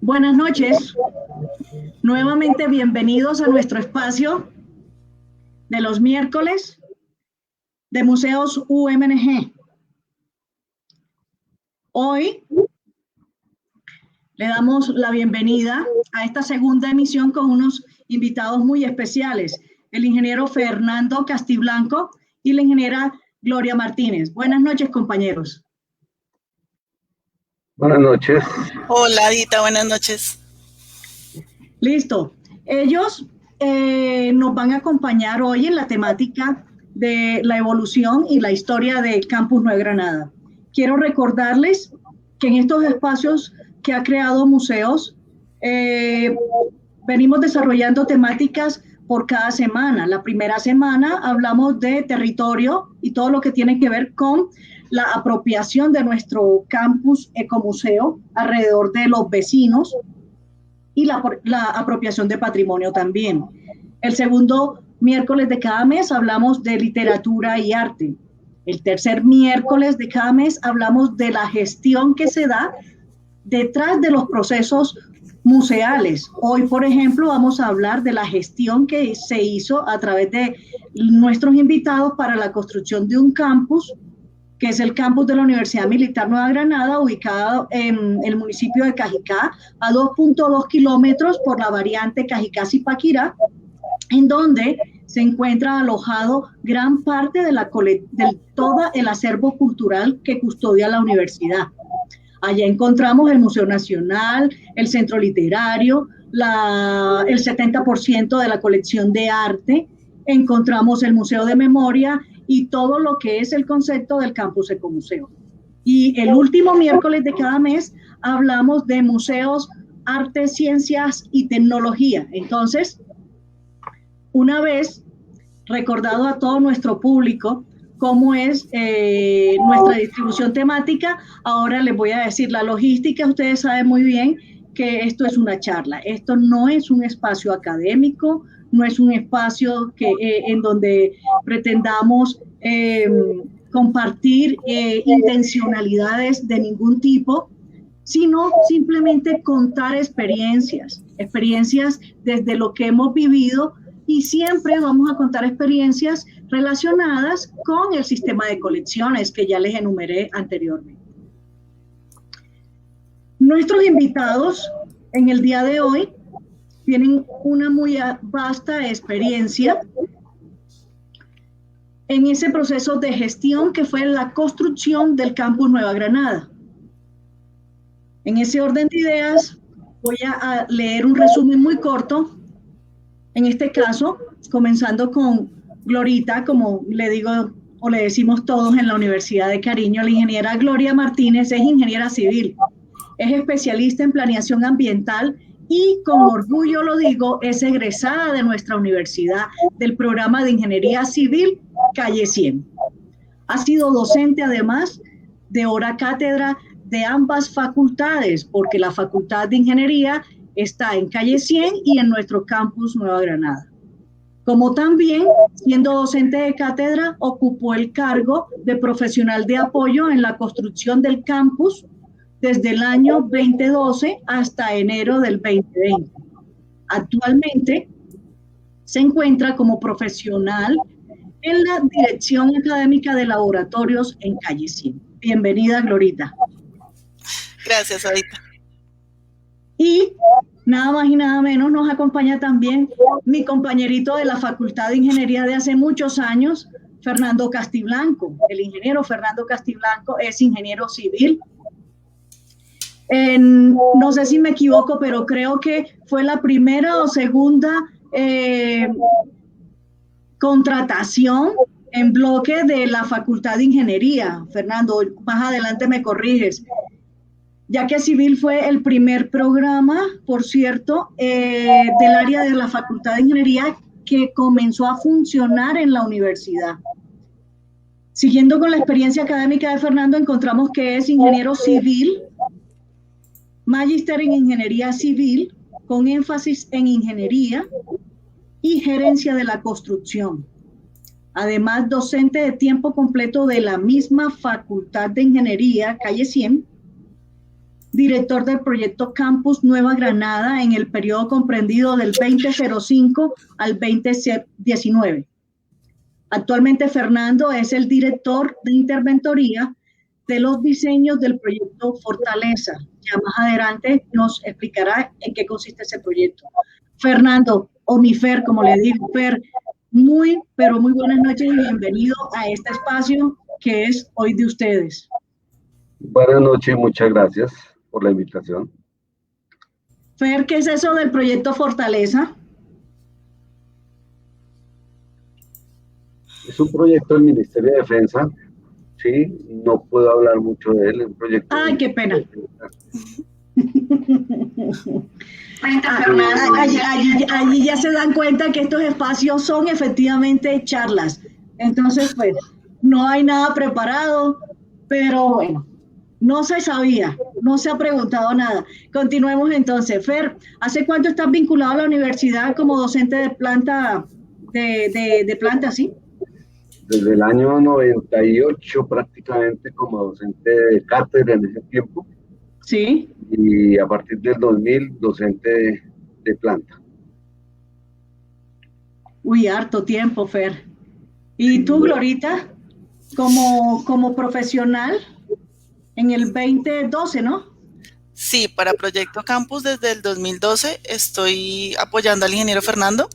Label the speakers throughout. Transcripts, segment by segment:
Speaker 1: Buenas noches, nuevamente bienvenidos a nuestro espacio de los miércoles de Museos UMNG. Hoy le damos la bienvenida a esta segunda emisión con unos invitados muy especiales, el ingeniero Fernando Castiblanco y la ingeniera Gloria Martínez. Buenas noches, compañeros.
Speaker 2: Buenas noches.
Speaker 3: Hola, Dita, buenas noches.
Speaker 1: Listo. Ellos nos van a acompañar hoy en la temática de la evolución y la historia del Campus Nueva Granada. Quiero recordarles que en estos espacios que ha creado Museos, venimos desarrollando temáticas por cada semana. La primera semana hablamos de territorio y todo lo que tiene que ver con la apropiación de nuestro campus ecomuseo alrededor de los vecinos y la apropiación de patrimonio también. El segundo miércoles de cada mes hablamos de literatura y arte. El tercer miércoles de cada mes hablamos de la gestión que se da detrás de los procesos museales. Hoy, por ejemplo, vamos a hablar de la gestión que se hizo a través de nuestros invitados para la construcción de un campus, que es el campus de la Universidad Militar Nueva Granada, ubicado en el municipio de Cajicá, a 2.2 kilómetros por la variante Cajicá-Zipaquirá, en donde se encuentra alojado gran parte de todo el acervo cultural que custodia la universidad. Allá encontramos el Museo Nacional, el Centro Literario, el 70% de la colección de arte, encontramos el Museo de Memoria y todo lo que es el concepto del campus ecomuseo. Y el último miércoles de cada mes hablamos de museos, arte, ciencias y tecnología. Entonces, una vez recordado a todo nuestro público cómo es nuestra distribución temática, ahora les voy a decir la logística. Ustedes saben muy bien que esto es una charla, esto no es un espacio académico, no es un espacio en donde pretendamos compartir intencionalidades de ningún tipo, sino simplemente contar experiencias desde lo que hemos vivido, y siempre vamos a contar experiencias relacionadas con el sistema de colecciones que ya les enumeré anteriormente. Nuestros invitados en el día de hoy tienen una muy vasta experiencia en ese proceso de gestión que fue la construcción del Campus Nueva Granada. En ese orden de ideas voy a leer un resumen muy corto, en este caso, comenzando con Glorita, como le digo o le decimos todos en la Universidad de Cariño. La ingeniera Gloria Martínez es ingeniera civil, es especialista en planeación ambiental y, con orgullo lo digo, es egresada de nuestra universidad del programa de Ingeniería Civil Calle 100. Ha sido docente además de hora cátedra de ambas facultades, porque la Facultad de Ingeniería está en Calle 100 y en nuestro campus Nueva Granada. Como también, siendo docente de cátedra, ocupó el cargo de profesional de apoyo en la construcción del campus desde el año 2012 hasta enero del 2020. Actualmente se encuentra como profesional en la Dirección Académica de Laboratorios en Calle 100. Bienvenida, Glorita.
Speaker 3: Gracias, Adita.
Speaker 1: Y nada más y nada menos nos acompaña también mi compañerito de la Facultad de Ingeniería de hace muchos años, Fernando Castiblanco. El ingeniero Fernando Castiblanco es ingeniero civil. No sé si me equivoco, pero creo que fue la primera o segunda contratación en bloque de la Facultad de Ingeniería. Fernando, más adelante me corriges. Ya que Civil fue el primer programa, por cierto, del área de la Facultad de Ingeniería que comenzó a funcionar en la universidad. Siguiendo con la experiencia académica de Fernando, encontramos que es ingeniero civil, magíster en ingeniería civil, con énfasis en ingeniería y gerencia de la construcción. Además, docente de tiempo completo de la misma Facultad de Ingeniería, Calle 100, director del proyecto Campus Nueva Granada en el periodo comprendido del 2005 al 2019. Actualmente Fernando es el director de interventoría de los diseños del proyecto Fortaleza. Ya más adelante nos explicará en qué consiste ese proyecto. Fernando, o mi Fer, como le digo, Fer, pero muy buenas noches y bienvenido a este espacio que es hoy de ustedes.
Speaker 2: Buenas noches y muchas gracias por la invitación.
Speaker 1: Fer, ¿qué es eso del proyecto Fortaleza?
Speaker 2: Es un proyecto del Ministerio de Defensa, sí, no puedo hablar mucho de él, es un proyecto...
Speaker 1: ¡Ay, qué pena! Allí ya se dan cuenta que estos espacios son efectivamente charlas. Entonces, pues, no hay nada preparado, pero bueno, no se sabía, no se ha preguntado nada. Continuemos entonces. Fer, ¿hace cuánto estás vinculado a la universidad como docente de planta, de planta, sí?
Speaker 2: Desde el año 98 prácticamente como docente de cátedra en ese tiempo.
Speaker 1: Sí.
Speaker 2: Y a partir del 2000, docente de planta.
Speaker 1: Uy, harto tiempo, Fer. ¿Y tú, Glorita, como profesional en el 2012, no?
Speaker 3: Sí, para Proyecto Campus desde el 2012 estoy apoyando al ingeniero Fernando,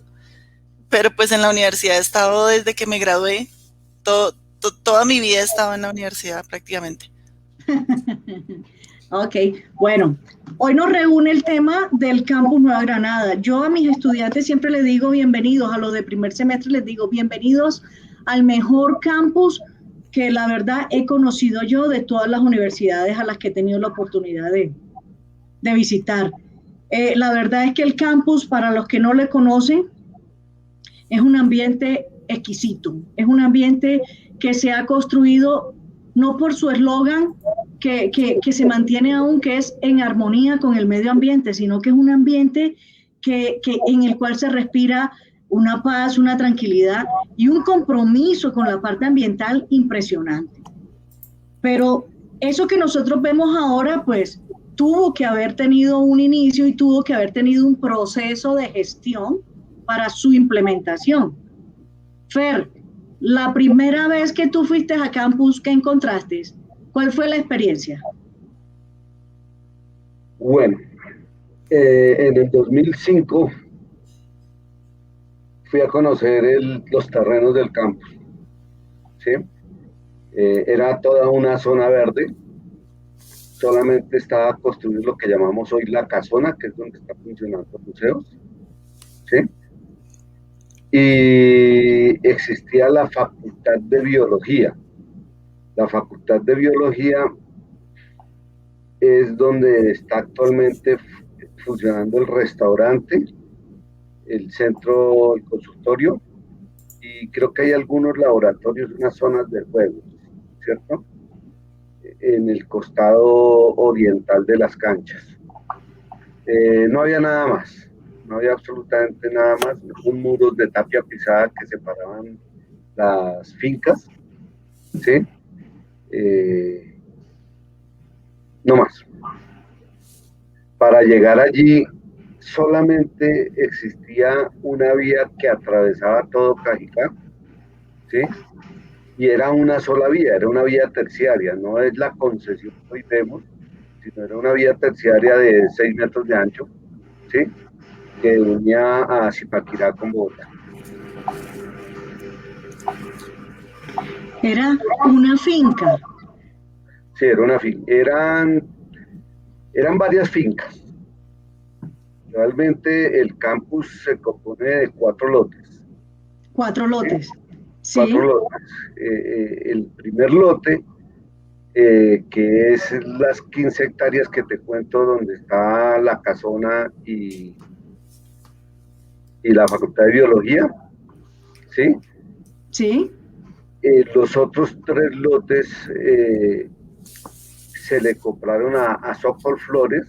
Speaker 3: pero pues en la universidad he estado desde que me gradué. Toda mi vida he estado en la universidad prácticamente.
Speaker 1: Ok, bueno, hoy nos reúne el tema del Campus Nueva Granada. Yo a mis estudiantes siempre les digo bienvenidos, a los de primer semestre les digo bienvenidos al mejor campus que la verdad he conocido yo de todas las universidades a las que he tenido la oportunidad de visitar. La verdad es que el campus, para los que no le conocen, es un ambiente exquisito, es un ambiente que se ha construido no por su eslogan, que se mantiene aún, que es en armonía con el medio ambiente, sino que es un ambiente en el cual se respira una paz, una tranquilidad y un compromiso con la parte ambiental impresionante. Pero eso que nosotros vemos ahora, pues, tuvo que haber tenido un inicio y tuvo que haber tenido un proceso de gestión para su implementación. Fer, la primera vez que tú fuiste a campus, ¿qué encontraste? ¿Cuál fue la experiencia?
Speaker 2: Bueno, en el 2005 fui a conocer los terrenos del campus, ¿sí? Era toda una zona verde, solamente estaba construido lo que llamamos hoy la casona, que es donde está funcionando los museos, ¿sí? Y existía la facultad de biología. La facultad de biología es donde está actualmente funcionando el restaurante, el centro, el consultorio, y creo que hay algunos laboratorios, unas zonas de juegos, ¿cierto? En el costado oriental de las canchas. No había nada más, no había absolutamente nada más, un muro de tapia pisada que separaban las fincas, ¿sí? No más. Para llegar allí solamente existía una vía que atravesaba todo Cajicá, ¿sí? Y era una sola vía, era una vía terciaria, no es la concesión que hoy vemos, sino era una vía terciaria de 6 metros de ancho, ¿sí? Que unía a Zipaquirá con Bogotá.
Speaker 1: Era una finca.
Speaker 2: Sí, era una finca. Eran varias fincas. Realmente el campus se compone de 4 lotes.
Speaker 1: 4 lotes. Sí.
Speaker 2: 4 lotes. El primer lote, que es las 15 hectáreas que te cuento, donde está la casona y la facultad de biología, ¿sí?
Speaker 1: Sí.
Speaker 2: Los otros 3 lotes se le compraron a Sokol Flores,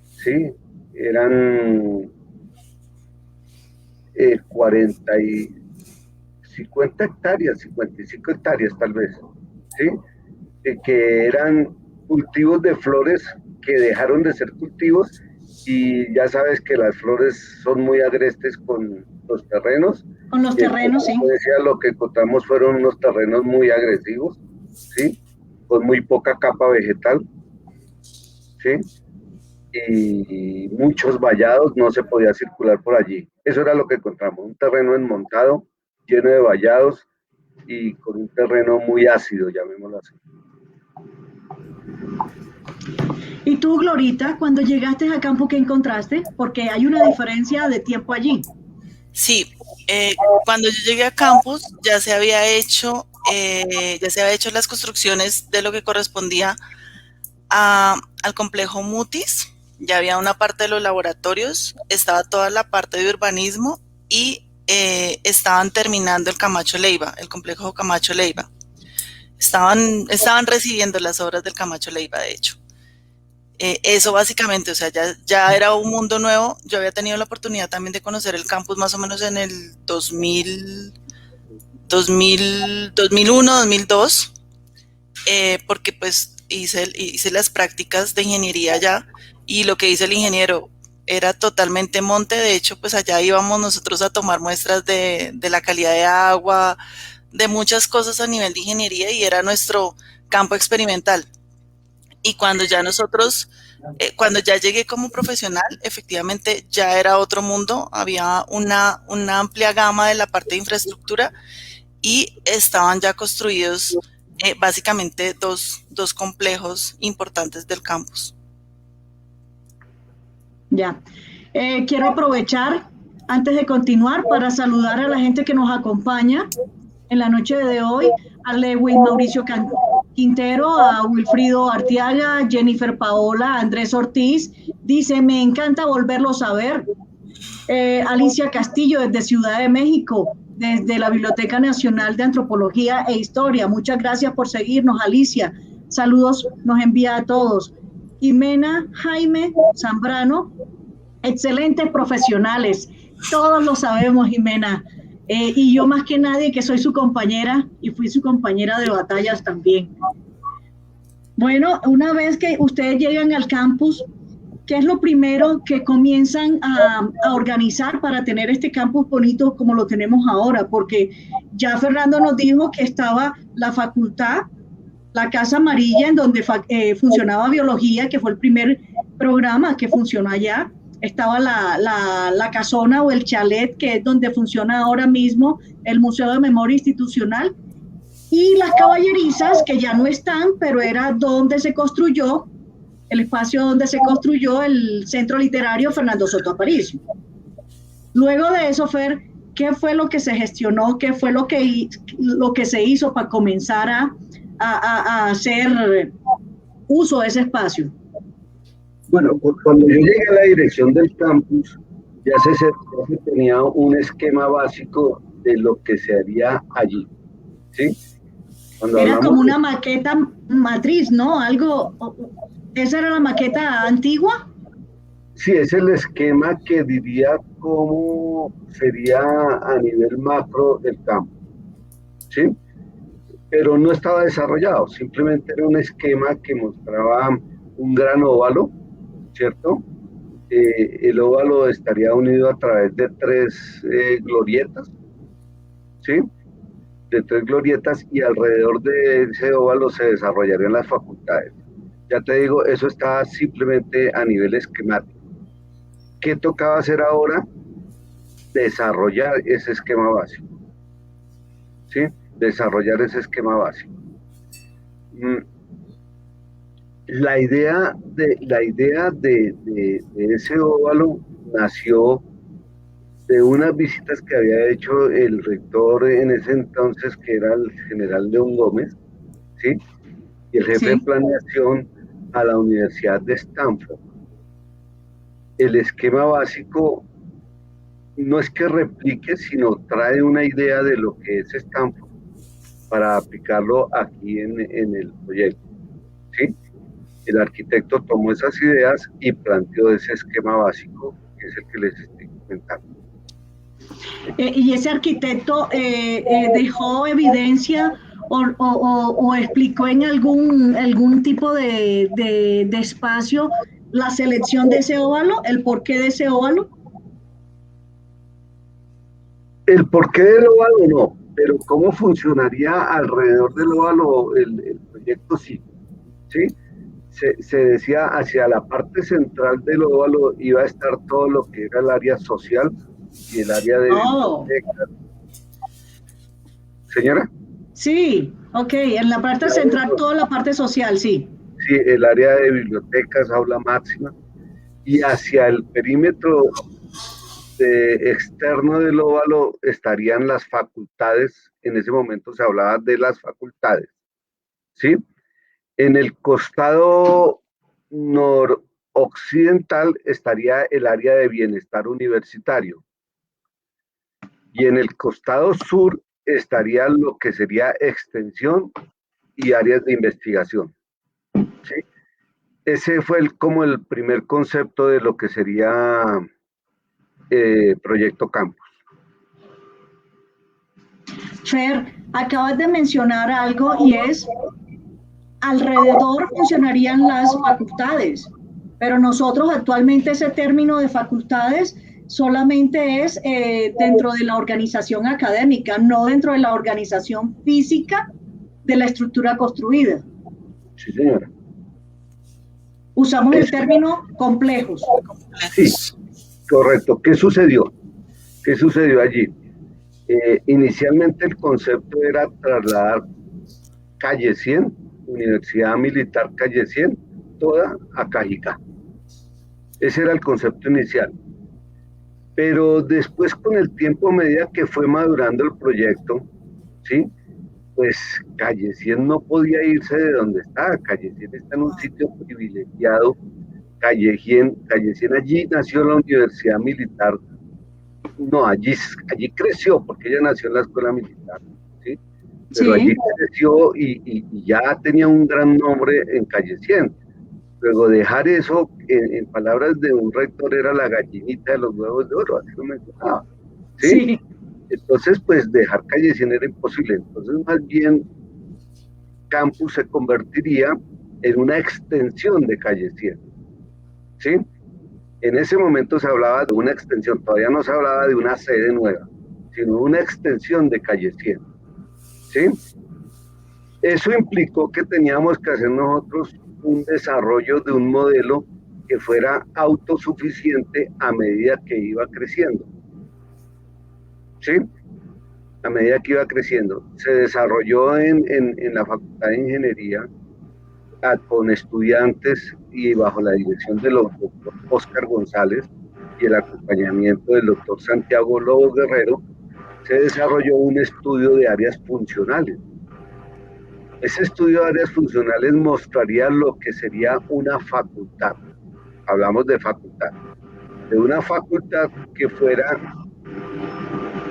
Speaker 2: ¿sí? Eran 50 hectáreas, 55 hectáreas tal vez, ¿sí? Que eran cultivos de flores que dejaron de ser cultivos y ya sabes que las flores son muy agrestes con los terrenos.
Speaker 1: Con los terrenos, sí.
Speaker 2: Decía, lo que encontramos fueron unos terrenos muy agresivos, ¿sí? Con muy poca capa vegetal, ¿sí? Y muchos vallados, no se podía circular por allí. Eso era lo que encontramos, un terreno enmontado, lleno de vallados y con un terreno muy ácido, llamémoslo así.
Speaker 1: ¿Y tú, Glorita, cuando llegaste a campo, qué encontraste? Porque hay una diferencia de tiempo allí.
Speaker 3: Sí, cuando yo llegué a campus ya se había hecho las construcciones de lo que correspondía al complejo Mutis. Ya había una parte de los laboratorios, estaba toda la parte de urbanismo y estaban terminando el Camacho Leiva, el complejo Camacho Leiva. Estaban recibiendo las obras del Camacho Leiva, de hecho. Eso básicamente, o sea, ya era un mundo nuevo. Yo había tenido la oportunidad también de conocer el campus más o menos en el 2001, 2002, porque pues hice las prácticas de ingeniería allá, y lo que dice el ingeniero era totalmente monte. De hecho, pues allá íbamos nosotros a tomar muestras de la calidad de agua, de muchas cosas a nivel de ingeniería, y era nuestro campo experimental. Y cuando ya cuando ya llegué como profesional, efectivamente ya era otro mundo. Había una amplia gama de la parte de infraestructura y estaban ya construidos básicamente dos complejos importantes del campus.
Speaker 1: Ya. Quiero aprovechar, antes de continuar, para saludar a la gente que nos acompaña en la noche de hoy, a Lewin Mauricio Quintero, a Wilfrido Arteaga, Jennifer Paola, Andrés Ortiz. Dice, me encanta volverlos a ver. Alicia Castillo, desde Ciudad de México, desde la Biblioteca Nacional de Antropología e Historia. Muchas gracias por seguirnos, Alicia. Saludos nos envía a todos. Jimena Jaime Zambrano, excelentes profesionales. Todos lo sabemos, Jimena. Y yo más que nadie, que soy su compañera y fui su compañera de batallas también. Bueno, una vez que ustedes llegan al campus, ¿qué es lo primero que comienzan a organizar para tener este campus bonito como lo tenemos ahora? Porque ya Fernando nos dijo que estaba la facultad, la Casa Amarilla, en donde funcionaba biología, que fue el primer programa que funcionó allá. Estaba la casona o el chalet, que es donde funciona ahora mismo el Museo de Memoria Institucional, y las caballerizas, que ya no están, pero era donde se construyó, el espacio donde se construyó el Centro Literario Fernando Soto Aparicio. Luego de eso, Fer, ¿qué fue lo que se gestionó? ¿Qué fue lo que se hizo para comenzar a hacer uso de ese espacio?
Speaker 2: Bueno, cuando yo llegué a la dirección del campus, ya se tenía un esquema básico de lo que se haría allí, ¿sí?
Speaker 1: Era como una maqueta matriz, ¿no? ¿Esa era la maqueta antigua?
Speaker 2: Sí, es el esquema que diría cómo sería a nivel macro del campo, ¿sí? Pero no estaba desarrollado, simplemente era un esquema que mostraba un gran óvalo, ¿cierto? El óvalo estaría unido a través de tres glorietas, ¿sí? De tres glorietas, y alrededor de ese óvalo se desarrollarían las facultades. Ya te digo, eso está simplemente a nivel esquemático. ¿Qué tocaba hacer ahora? Desarrollar ese esquema básico, ¿sí? Desarrollar ese esquema básico. La idea de ese óvalo nació de unas visitas que había hecho el rector en ese entonces, que era el general León Gómez, ¿sí? Y el jefe de planeación a la Universidad de Stanford. El esquema básico no es que replique, sino trae una idea de lo que es Stanford para aplicarlo aquí en el proyecto, ¿sí? El arquitecto tomó esas ideas y planteó ese esquema básico, que es el que les estoy comentando.
Speaker 1: Y ese arquitecto dejó evidencia o explicó en algún tipo de espacio la selección de ese óvalo, el porqué de ese óvalo?
Speaker 2: El porqué del óvalo no, pero cómo funcionaría alrededor del óvalo el proyecto sí. ¿Sí? Se decía hacia la parte central del óvalo iba a estar todo lo que era el área social y el área de bibliotecas. ¿Señora?
Speaker 1: Sí, ok, en la parte central toda la parte social, sí.
Speaker 2: Sí, el área de bibliotecas, aula máxima, y hacia el perímetro externo del óvalo estarían las facultades. En ese momento se hablaba de las facultades, ¿sí? En el costado noroccidental estaría el área de bienestar universitario y en el costado sur estaría lo que sería extensión y áreas de investigación, ¿sí? Ese fue como el primer concepto de lo que sería Proyecto Campus.
Speaker 1: Fer, acabas de mencionar algo y es, alrededor funcionarían las facultades, pero nosotros actualmente ese término de facultades solamente es dentro de la organización académica, no dentro de la organización física de la estructura construida.
Speaker 2: Sí, señora.
Speaker 1: Usamos el término complejos.
Speaker 2: Sí, correcto. ¿Qué sucedió? ¿Qué sucedió allí? Inicialmente el concepto era trasladar Calle 100, Universidad Militar Calle 100, toda a Cajicá. Ese era el concepto inicial. Pero después, con el tiempo, a medida que fue madurando el proyecto, ¿sí? Pues Calle 100 no podía irse de donde está. Calle 100 está en un sitio privilegiado. Calle 100, allí nació la Universidad Militar. No, allí creció, porque ella nació en la Escuela Militar, ¿sí? Pero allí creció y ya tenía un gran nombre en Calle 100. Luego dejar eso, en palabras de un rector, era la gallinita de los huevos de oro, así lo mencionaba, ¿sí? Entonces, pues dejar Calle 100 era imposible. Entonces, más bien, Campus se convertiría en una extensión de Calle 100, ¿sí? En ese momento se hablaba de una extensión, todavía no se hablaba de una sede nueva, sino una extensión de Calle 100, ¿sí? Eso implicó que teníamos que hacer nosotros un desarrollo de un modelo que fuera autosuficiente a medida que iba creciendo, ¿sí? A medida que iba creciendo. Se desarrolló en la Facultad de Ingeniería con estudiantes y bajo la dirección del doctor Óscar González y el acompañamiento del doctor Santiago Lobo Guerrero, se desarrolló un estudio de áreas funcionales. Ese estudio de áreas funcionales mostraría lo que sería una facultad. Hablamos de facultad. De una facultad que fuera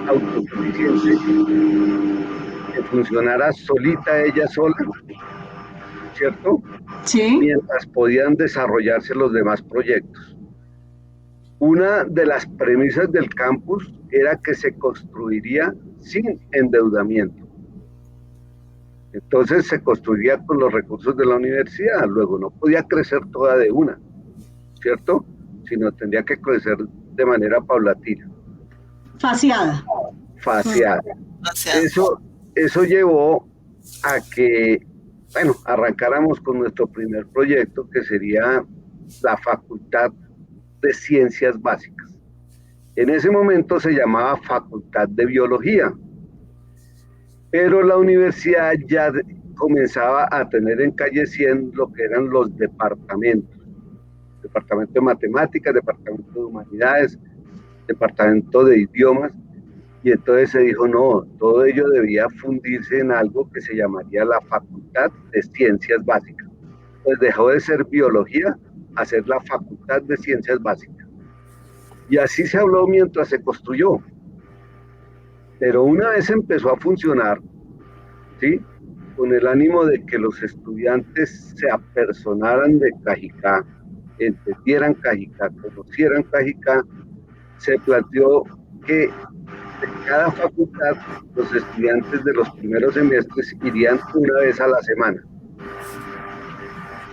Speaker 2: autosuficiente, que funcionara solita, ella sola, ¿cierto?
Speaker 1: Sí.
Speaker 2: Mientras podían desarrollarse los demás proyectos. Una de las premisas del campus era que se construiría sin endeudamiento. Entonces se construiría con los recursos de la universidad, luego no podía crecer toda de una, ¿cierto? Sino tendría que crecer de manera paulatina.
Speaker 1: Faseada.
Speaker 2: Eso llevó a que, bueno, arrancáramos con nuestro primer proyecto, que sería la Facultad de Ciencias Básicas. En ese momento se llamaba Facultad de Biología, pero la universidad ya comenzaba a tener en Calle 100 lo que eran los departamentos. Departamento de Matemáticas, Departamento de Humanidades, Departamento de Idiomas, y entonces se dijo, no, todo ello debía fundirse en algo que se llamaría la Facultad de Ciencias Básicas. Pues dejó de ser biología a ser la Facultad de Ciencias Básicas. Y así se habló mientras se construyó. Pero una vez empezó a funcionar, ¿sí? Con el ánimo de que los estudiantes se apersonaran de Cajicá, entendieran Cajicá, conocieran Cajicá, se planteó que de cada facultad, los estudiantes de los primeros semestres irían una vez a la semana.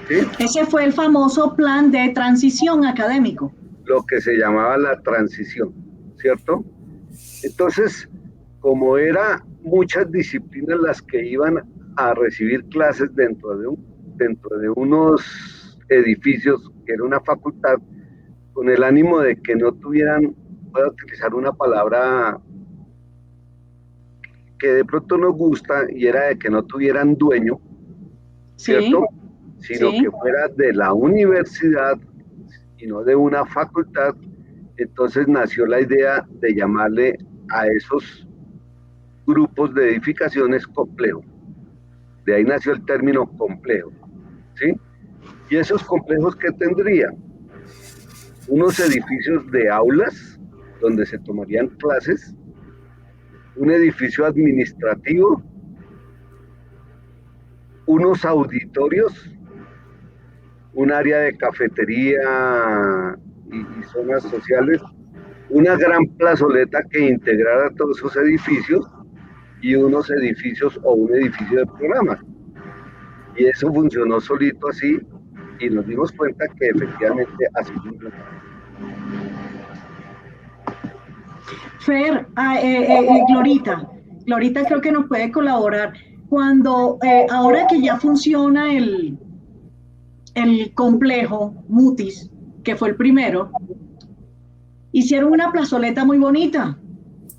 Speaker 2: ¿Sí?
Speaker 1: Ese fue el famoso plan de transición académico.
Speaker 2: Lo que se llamaba la transición, ¿cierto? Entonces, como era muchas disciplinas las que iban a recibir clases dentro de unos edificios, que era una facultad, con el ánimo de que no tuvieran, voy a utilizar una palabra que de pronto nos gusta, y era de que no tuvieran dueño, ¿cierto? Sí, sino que fuera de la universidad y no de una facultad. Entonces nació la idea de llamarle a esos grupos de edificaciones complejo. De ahí nació el término complejo, ¿sí? ¿Y esos complejos qué tendrían? Unos edificios de aulas donde se tomarían clases, un edificio administrativo, unos auditorios, un área de cafetería y zonas sociales, una gran plazoleta que integrara todos esos edificios y unos edificios o un edificio de programa. Y eso funcionó solito así y nos dimos cuenta que efectivamente así funcionó.
Speaker 1: Fer, Glorita creo que nos puede colaborar. Cuando, ahora que ya funciona el complejo Mutis, que fue el primero, hicieron una plazoleta muy bonita,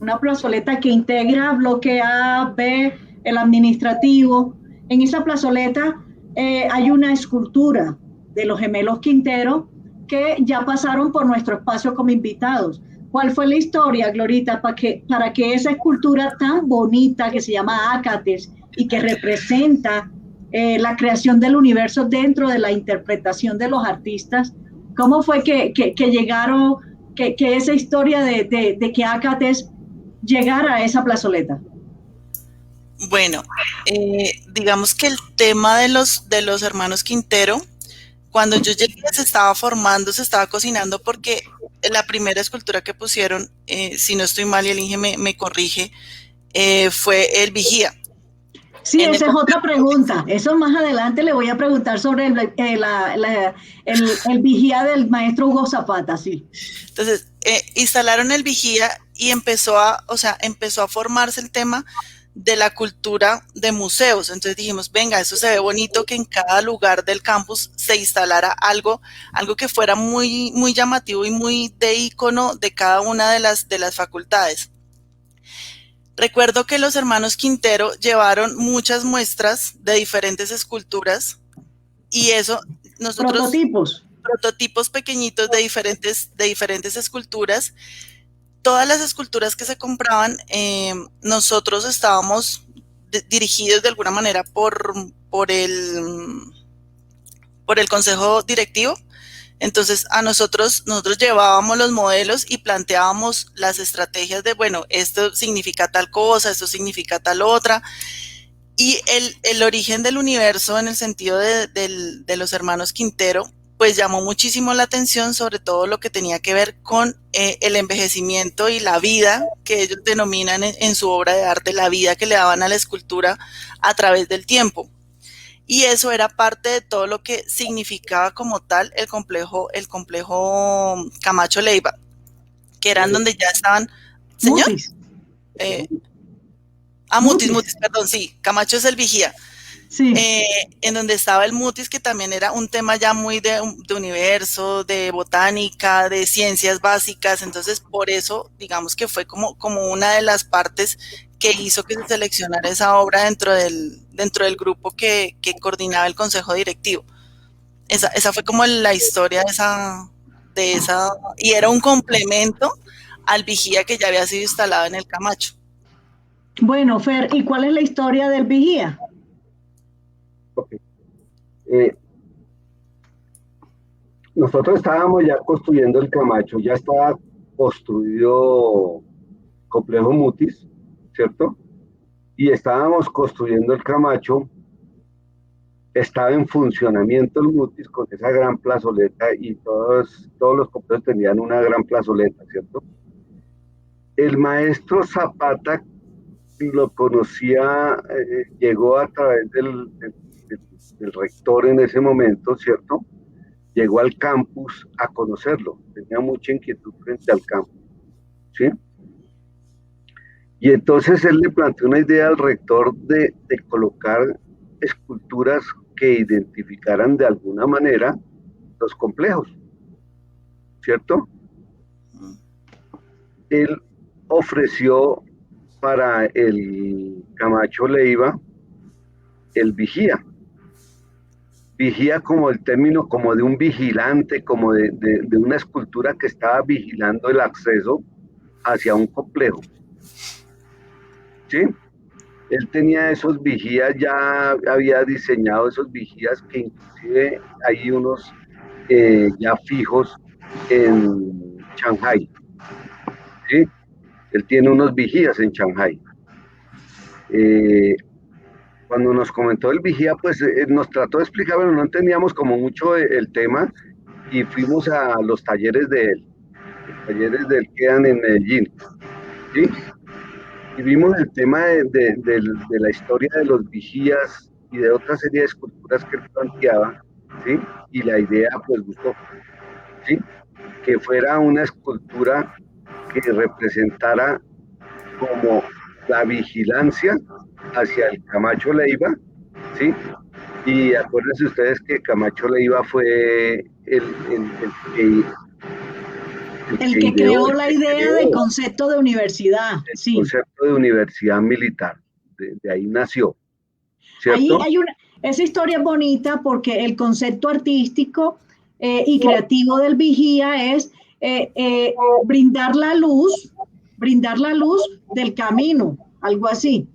Speaker 1: una plazoleta que integra bloque A, B, el administrativo. En esa plazoleta hay una escultura de los gemelos Quintero que ya pasaron por nuestro espacio como invitados. ¿Cuál fue la historia, Glorita, para que esa escultura tan bonita que se llama Ácates y que representa la creación del universo dentro de la interpretación de los artistas, cómo fue que llegaron, que esa historia de que Ácates llegara a esa plazoleta?
Speaker 3: Bueno, digamos que el tema de los hermanos Quintero, cuando yo llegué se estaba formando, se estaba cocinando, porque la primera escultura que pusieron, si no estoy mal y el Inge me corrige, fue el Vigía.
Speaker 1: Sí, esa es otra pregunta. Eso más adelante le voy a preguntar sobre el Vigía del maestro Hugo Zapata, sí.
Speaker 3: Entonces, instalaron el Vigía y empezó a formarse el tema de la cultura de museos. Entonces dijimos, venga, eso se ve bonito, que en cada lugar del campus se instalara algo que fuera muy, muy llamativo y muy de ícono de cada una de las facultades. Recuerdo que los hermanos Quintero llevaron muchas muestras de diferentes esculturas y eso nosotros... Prototipos pequeñitos de diferentes esculturas. Todas las esculturas que se compraban, nosotros estábamos dirigidos de alguna manera por el consejo directivo. Entonces nosotros llevábamos los modelos y planteábamos las estrategias de, bueno, esto significa tal cosa, esto significa tal otra. Y el origen del universo en el sentido de los hermanos Quintero, pues llamó muchísimo la atención, sobre todo lo que tenía que ver con el envejecimiento y la vida que ellos denominan en su obra de arte, la vida que le daban a la escultura a través del tiempo. Y eso era parte de todo lo que significaba como tal el complejo Camacho Leiva, que eran donde ya estaban... ¿Señor?
Speaker 1: Mutis.
Speaker 3: Mutis, perdón, sí, Camacho es el Vigía. Sí. En donde estaba el Mutis, que también era un tema ya muy de universo, de botánica, de ciencias básicas. Entonces, por eso, digamos que fue como una de las partes que hizo que se seleccionara esa obra dentro del grupo que coordinaba el consejo directivo. Esa fue como la historia de esa, y era un complemento al Vigía que ya había sido instalado en el Camacho.
Speaker 1: Bueno, Fer, ¿y cuál es la historia del Vigía?
Speaker 2: Okay. Nosotros estábamos ya construyendo el Camacho, ya estaba construido complejo Mutis, ¿cierto? Y estábamos construyendo el Camacho, estaba en funcionamiento el Mutis con esa gran plazoleta y todos los complejos tenían una gran plazoleta, ¿cierto? El maestro Zapata lo conocía, llegó a través del rector en ese momento, ¿cierto? Llegó al campus a conocerlo, tenía mucha inquietud frente al campus, ¿sí? Y entonces él le planteó una idea al rector de colocar esculturas que identificaran de alguna manera los complejos, ¿cierto? Él ofreció para el Camacho Leiva el vigía. Vigía como el término, como de un vigilante, como de una escultura que estaba vigilando el acceso hacia un complejo. ¿Sí? Él tenía esos vigías, ya había diseñado esos vigías que inclusive hay unos ya fijos en Shanghái. ¿Sí? Él tiene unos vigías en Shanghái. Cuando nos comentó el vigía, pues nos trató de explicar, pero no entendíamos como mucho el tema y fuimos a los talleres de él. Los talleres de él quedan en Medellín. ¿Sí? Y vimos el tema de la historia de los vigías y de otra serie de esculturas que él planteaba, ¿sí? Y la idea pues gustó, ¿sí? Que fuera una escultura que representara como la vigilancia hacia el Camacho Leiva, ¿sí? Y acuérdense ustedes que Camacho Leiva fue el
Speaker 1: que creó la idea del concepto de universidad.
Speaker 2: El concepto de universidad militar, de ahí nació, ¿cierto?
Speaker 1: Ahí esa historia es bonita porque el concepto artístico y creativo del vigía es brindar la luz del camino, algo así,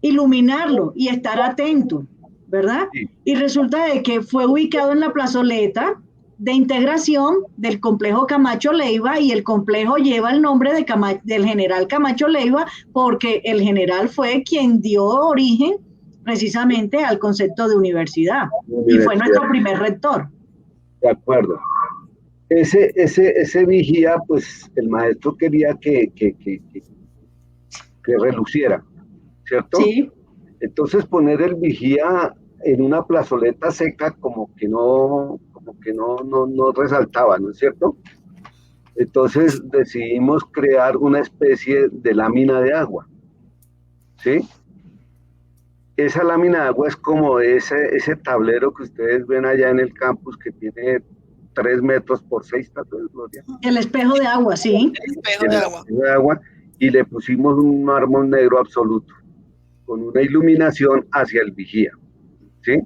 Speaker 1: iluminarlo y estar atento, ¿verdad? Sí. Y resulta de que fue ubicado en la plazoleta de integración del complejo Camacho Leiva, y el complejo lleva el nombre del general Camacho Leiva porque el general fue quien dio origen precisamente al concepto de universidad. Y fue nuestro primer rector.
Speaker 2: De acuerdo. Ese vigía, pues el maestro quería que reluciera, ¿cierto?
Speaker 1: Sí.
Speaker 2: Entonces poner el vigía en una plazoleta seca como que no resaltaba, ¿no es cierto? Entonces decidimos crear una especie de lámina de agua, ¿sí? Esa lámina de agua es como ese tablero que ustedes ven allá en el campus que tiene 3 metros por 6 metros, Gloria.
Speaker 1: El espejo de agua, sí.
Speaker 3: El espejo
Speaker 2: de agua. Y le pusimos un mármol negro absoluto, con una iluminación hacia el vigía, ¿sí?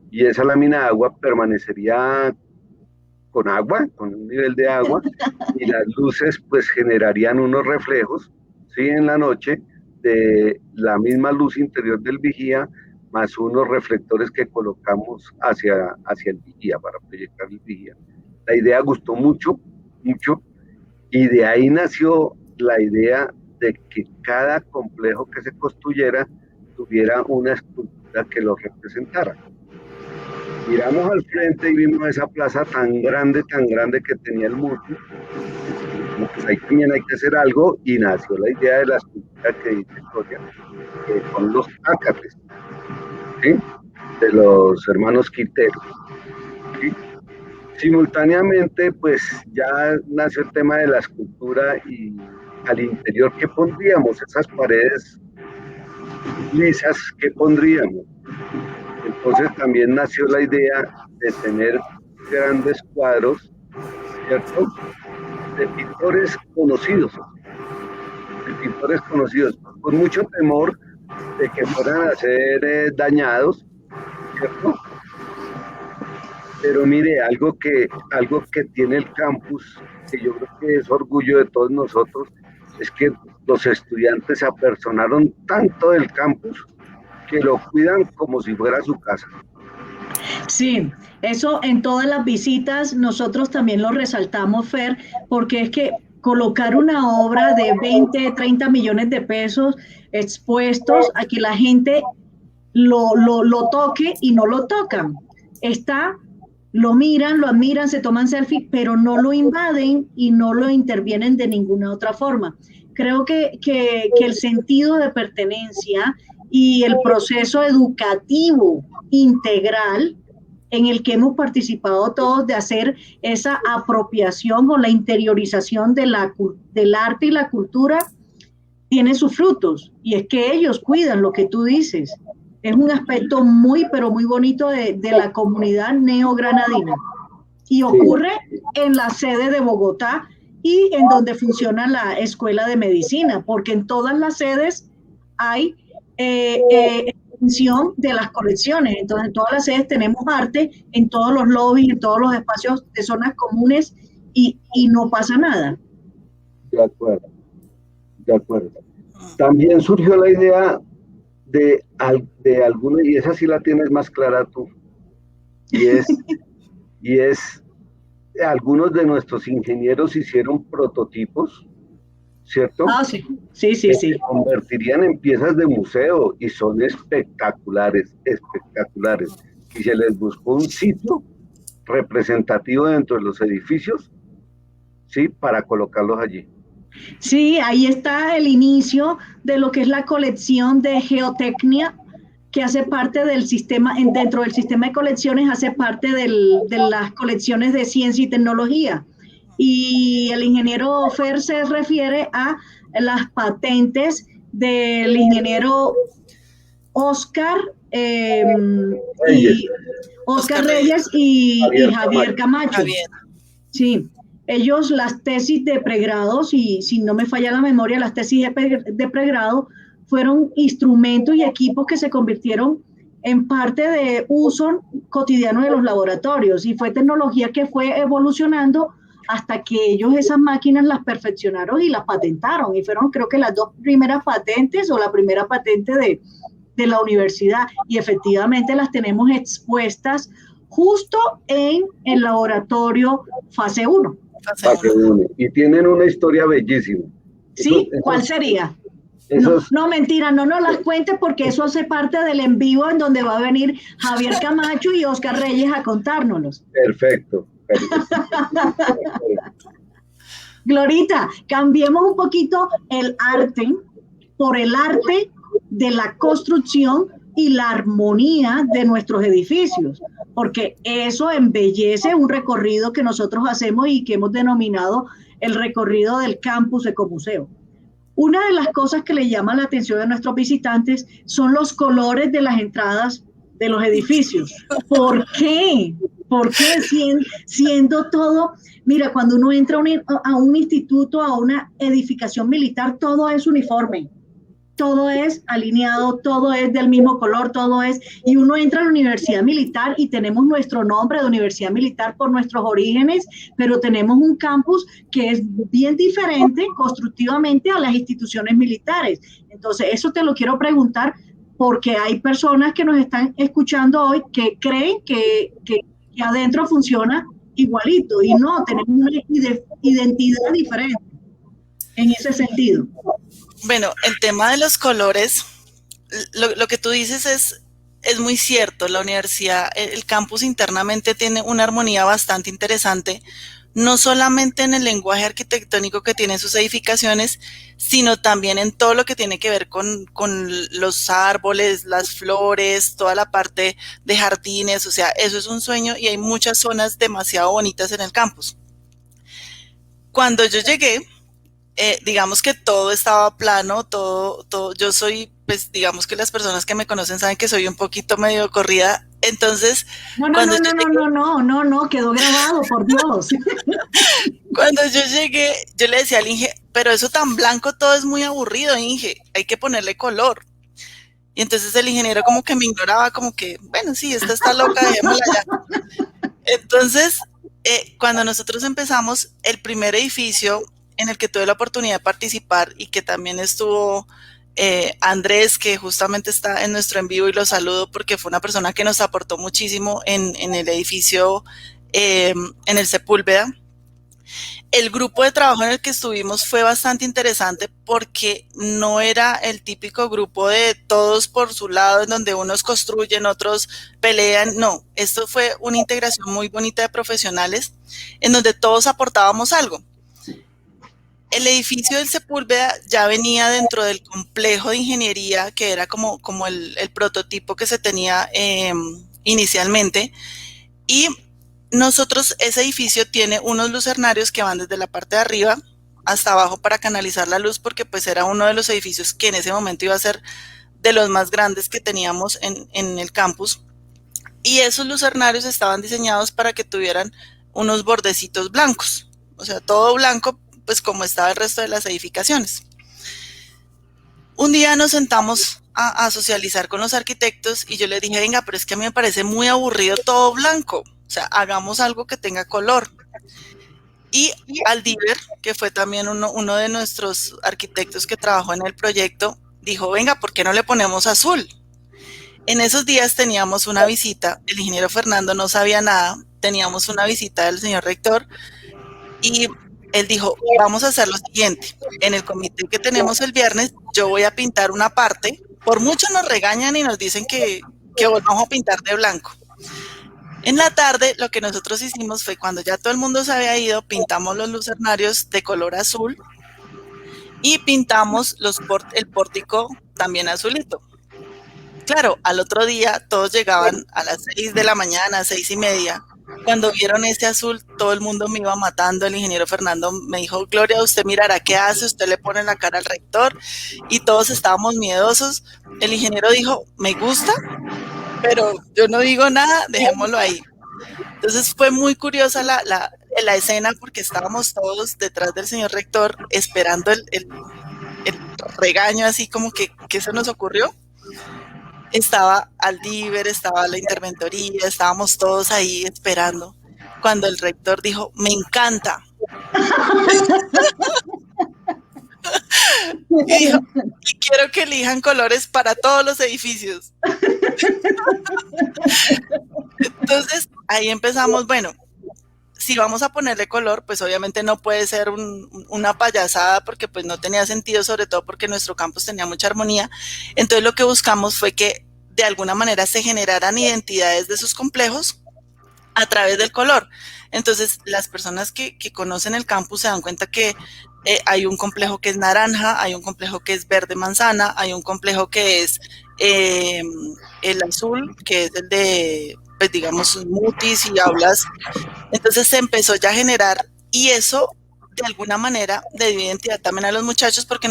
Speaker 2: Y esa lámina de agua permanecería con agua, con un nivel de agua, y las luces pues generarían unos reflejos, ¿sí? En la noche, de la misma luz interior del vigía, más unos reflectores que colocamos hacia el vigía, para proyectar el vigía. La idea gustó mucho, y de ahí nació la idea de que cada complejo que se construyera tuviera una escultura que lo representara. Miramos al frente y vimos esa plaza tan grande que tenía el muro. Pues ahí también hay que hacer algo, y nació la idea de la escultura que dice Gloria, que son los ácates, ¿sí? De los hermanos Quintero, ¿sí? Simultáneamente, pues ya nació el tema de la escultura, y al interior, ¿qué pondríamos? Esas paredes lisas, ¿qué pondríamos? Entonces también nació la idea de tener grandes cuadros, ¿cierto? De pintores conocidos, con mucho temor de que fueran a ser dañados, ¿cierto? Pero mire, algo que tiene el campus, que yo creo que es orgullo de todos nosotros, es que los estudiantes se apersonaron tanto del campus que lo cuidan como si fuera su casa.
Speaker 1: Sí, eso en todas las visitas nosotros también lo resaltamos, Fer, porque es que colocar una obra de 20, 30 millones de pesos expuestos a que la gente lo toque y no lo tocan. Lo miran, lo admiran, se toman selfie, pero no lo invaden y no lo intervienen de ninguna otra forma. Creo que el sentido de pertenencia y el proceso educativo integral en el que hemos participado todos de hacer esa apropiación o la interiorización del arte y la cultura tiene sus frutos, y es que ellos cuidan lo que tú dices. Es un aspecto muy, pero muy bonito de la comunidad neogranadina, y ocurre en la sede de Bogotá y en donde funciona la Escuela de Medicina, porque en todas las sedes hay extensión de las colecciones. Entonces, en todas las sedes tenemos arte, en todos los lobbies, en todos los espacios de zonas comunes, y no pasa nada.
Speaker 2: De acuerdo, de acuerdo. También surgió la idea de alguna, y esa sí la tienes más clara tú, y es algunos de nuestros ingenieros hicieron prototipos, ¿cierto?
Speaker 1: Ah, sí.
Speaker 2: Que se convertirían en piezas de museo, y son espectaculares, espectaculares. Y se les buscó un sitio representativo dentro de los edificios, ¿sí? Para colocarlos allí.
Speaker 1: Sí, ahí está el inicio de lo que es la colección de geotecnia, que hace parte del sistema, dentro del sistema de colecciones, hace parte de las colecciones de ciencia y tecnología. Y el ingeniero Fer se refiere a las patentes del ingeniero Oscar Reyes y Javier Camacho.
Speaker 3: Javier.
Speaker 1: Sí, ellos las tesis de pregrado, si no me falla la memoria, las tesis de pregrado fueron instrumentos y equipos que se convirtieron en parte de uso cotidiano de los laboratorios, y fue tecnología que fue evolucionando hasta que ellos esas máquinas las perfeccionaron y las patentaron, y fueron, creo que, las dos primeras patentes o la primera patente de la universidad, y efectivamente las tenemos expuestas justo en el laboratorio fase 1.
Speaker 2: Fase 1. Y tienen una historia bellísima.
Speaker 1: ¿Sí? ¿Cuál sería? No, mentira, no nos las cuentes, porque eso hace parte del en vivo en donde va a venir Javier Camacho y Oscar Reyes a contárnoslos.
Speaker 2: Perfecto.
Speaker 1: Glorita, cambiemos un poquito el arte por el arte de la construcción y la armonía de nuestros edificios, porque eso embellece un recorrido que nosotros hacemos y que hemos denominado el recorrido del campus Ecomuseo. Una de las cosas que le llama la atención a nuestros visitantes son los colores de las entradas de los edificios. ¿Por qué? ¿Por qué siendo todo? Mira, cuando uno entra a un instituto, a una edificación militar, todo es uniforme, todo es alineado, todo es del mismo color, todo es, y uno entra a la Universidad Militar y tenemos nuestro nombre de Universidad Militar por nuestros orígenes, pero tenemos un campus que es bien diferente constructivamente a las instituciones militares. Entonces, eso te lo quiero preguntar, porque hay personas que nos están escuchando hoy que creen que adentro funciona igualito, y no, tenemos una identidad diferente en ese sentido.
Speaker 3: Bueno, el tema de los colores, lo que tú dices es muy cierto. La universidad, el campus internamente tiene una armonía bastante interesante, no solamente en el lenguaje arquitectónico que tienen sus edificaciones, sino también en todo lo que tiene que ver con los árboles, las flores, toda la parte de jardines. O sea, eso es un sueño, y hay muchas zonas demasiado bonitas en el campus. Cuando yo llegué, digamos que todo estaba plano, todo, yo soy, pues digamos que las personas que me conocen saben que soy un poquito medio corrida, entonces...
Speaker 1: No, quedó grabado, por Dios.
Speaker 3: Cuando yo llegué, yo le decía al Inge, pero eso tan blanco todo es muy aburrido, Inge, hay que ponerle color. Y entonces el ingeniero como que me ignoraba, como que, bueno, sí, esta está loca, dejémosla ya. Entonces, cuando nosotros empezamos, el primer edificio en el que tuve la oportunidad de participar, y que también estuvo Andrés, que justamente está en nuestro en vivo, y lo saludo porque fue una persona que nos aportó muchísimo en el edificio, en el Sepúlveda. El grupo de trabajo en el que estuvimos fue bastante interesante, porque no era el típico grupo de todos por su lado, en donde unos construyen, otros pelean. No, esto fue una integración muy bonita de profesionales, en donde todos aportábamos algo. el edificio del Sepúlveda ya venía dentro del complejo de ingeniería, que era como el prototipo que se tenía inicialmente, y nosotros, ese edificio tiene unos lucernarios que van desde la parte de arriba hasta abajo para canalizar la luz, porque pues era uno de los edificios que en ese momento iba a ser de los más grandes que teníamos en el campus, y esos lucernarios estaban diseñados para que tuvieran unos bordecitos blancos, o sea, todo blanco, pues como estaba el resto de las edificaciones. Un día nos sentamos a socializar con los arquitectos y yo les dije, venga, pero es que a mí me parece muy aburrido todo blanco, o sea, hagamos algo que tenga color. Y Aldíver, que fue también uno de nuestros arquitectos que trabajó en el proyecto, dijo, venga, ¿por qué no le ponemos azul? En esos días teníamos una visita, el ingeniero Fernando no sabía nada, teníamos una visita del señor rector y él dijo, vamos a hacer lo siguiente, en el comité que tenemos el viernes, yo voy a pintar una parte, por mucho nos regañan y nos dicen que volvamos a pintar de blanco. En la tarde, lo que nosotros hicimos fue, cuando ya todo el mundo se había ido, pintamos los lucernarios de color azul y pintamos el pórtico también azulito. Claro, al otro día todos llegaban a las 6 de la mañana, 6:30. Cuando vieron ese azul, todo el mundo me iba matando. El ingeniero Fernando me dijo, Gloria, usted mirará qué hace, usted le pone la cara al rector, y todos estábamos miedosos. El ingeniero dijo, me gusta, pero yo no digo nada, dejémoslo ahí. Entonces fue muy curiosa la escena, porque estábamos todos detrás del señor rector esperando el regaño, así como que se nos ocurrió. Estaba Aldíver, estaba la interventoría, estábamos todos ahí esperando, cuando el rector dijo, me encanta. Y dijo, y quiero que elijan colores para todos los edificios. Entonces, ahí empezamos, bueno, si vamos a ponerle color, pues obviamente no puede ser una payasada, porque pues no tenía sentido, sobre todo porque nuestro campus tenía mucha armonía. Entonces lo que buscamos fue que de alguna manera se generaran identidades de esos complejos a través del color. Entonces las personas que conocen el campus se dan cuenta que hay un complejo que es naranja, hay un complejo que es verde manzana, hay un complejo que es el azul, que es el de, pues digamos, mutis y aulas. Entonces se empezó ya a generar, y eso de alguna manera le dio identidad también a los muchachos, porque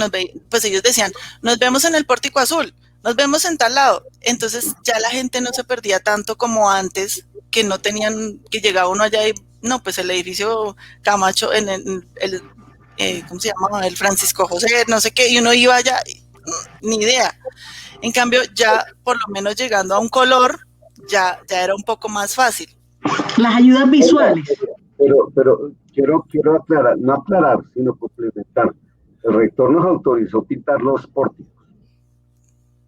Speaker 3: pues ellos decían, nos vemos en el pórtico azul, nos vemos en tal lado. Entonces ya la gente no se perdía tanto como antes, que no tenían, que llegaba uno allá y, no, pues el edificio Camacho, en el ¿cómo se llama? El Francisco José, no sé qué, y uno iba allá, ni idea. En cambio, ya por lo menos llegando a un color, ya era un poco más fácil.
Speaker 1: Las ayudas visuales.
Speaker 2: Pero quiero aclarar, no aclarar, sino complementar. El rector nos autorizó pintar los pórticos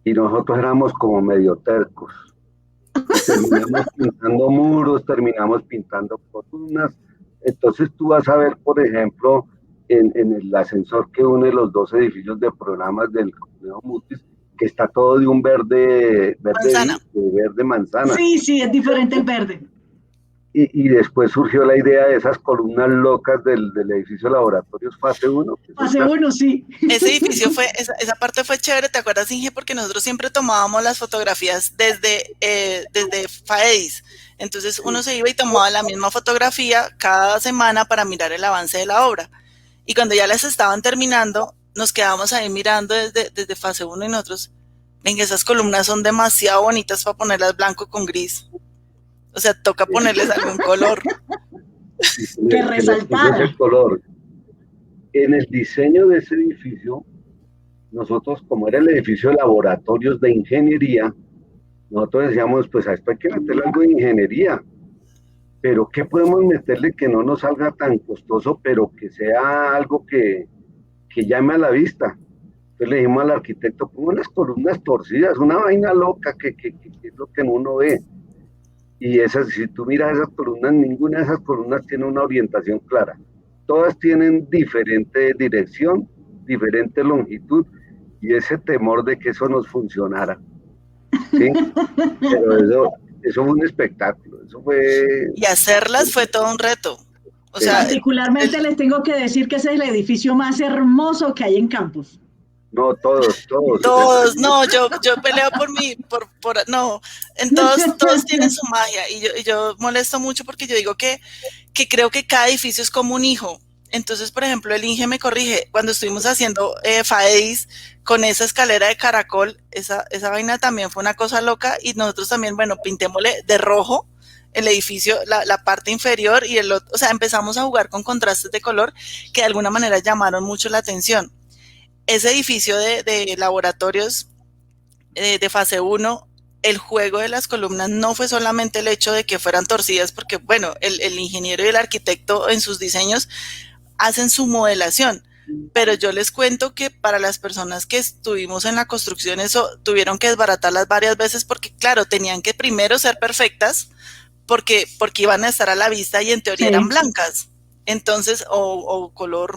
Speaker 2: y nosotros éramos como medio tercos. Terminamos pintando muros, terminamos pintando columnas. Entonces tú vas a ver, por ejemplo, en el ascensor que une los dos edificios de programas del complejo Mutis, que está todo de un verde manzana.
Speaker 1: Sí, es diferente el verde.
Speaker 2: Y después surgió la idea de esas columnas locas del edificio Laboratorios Fase 1.
Speaker 1: Fase 1, sí.
Speaker 3: Ese edificio esa parte fue chévere, ¿te acuerdas, Inge? Porque nosotros siempre tomábamos las fotografías desde FAEDIS. Entonces uno se iba y tomaba la misma fotografía cada semana para mirar el avance de la obra. Y cuando ya las estaban terminando, nos quedábamos ahí mirando desde Fase 1 y nosotros, venga, esas columnas son demasiado bonitas para ponerlas blanco con gris. O sea, toca ponerles algún color.
Speaker 1: Que resaltara.
Speaker 2: Ese color. En el diseño de ese edificio, nosotros, como era el edificio de laboratorios de ingeniería, nosotros decíamos, pues a esto hay que meterle algo de ingeniería. Pero ¿qué podemos meterle que no nos salga tan costoso, pero que sea algo que llame a la vista? Entonces le dijimos al arquitecto, pongo unas columnas torcidas, una vaina loca que es lo que uno ve. Y si tú miras esas columnas, ninguna de esas columnas tiene una orientación clara. Todas tienen diferente dirección, diferente longitud, y ese temor de que eso nos funcionara. ¿Sí? Pero eso fue un espectáculo. Eso fue...
Speaker 3: Y hacerlas fue todo un reto. O sea,
Speaker 1: particularmente les tengo que decir que ese es el edificio más hermoso que hay en campus.
Speaker 2: No, todos.
Speaker 3: Todos, no, yo peleo no, en todos tienen su magia y yo molesto mucho porque yo digo que creo que cada edificio es como un hijo. Entonces, por ejemplo, el Inge me corrige, cuando estuvimos haciendo FAEDIS con esa escalera de caracol, esa vaina también fue una cosa loca y nosotros también, bueno, pintémosle de rojo el edificio, la parte inferior y el otro, o sea, empezamos a jugar con contrastes de color que de alguna manera llamaron mucho la atención. Ese edificio de laboratorios de fase 1, el juego de las columnas no fue solamente el hecho de que fueran torcidas, porque bueno, el ingeniero y el arquitecto en sus diseños hacen su modelación, pero yo les cuento que para las personas que estuvimos en la construcción eso tuvieron que desbaratarlas varias veces porque claro, tenían que primero ser perfectas porque iban a estar a la vista y en teoría eran blancas, entonces o color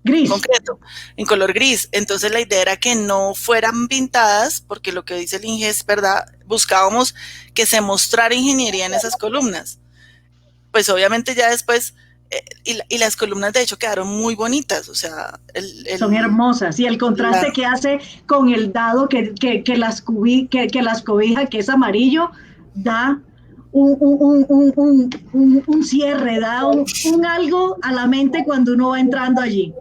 Speaker 1: gris.
Speaker 3: Concreto, en color gris. Entonces la idea era que no fueran pintadas, porque lo que dice el Inge es verdad, buscábamos que se mostrara ingeniería en esas columnas. Pues obviamente ya después, y las columnas de hecho quedaron muy bonitas, o sea...
Speaker 1: Son hermosas, y el contraste que hace con el dado que las cobija, que es amarillo, da un cierre, da un algo a la mente cuando uno va entrando allí.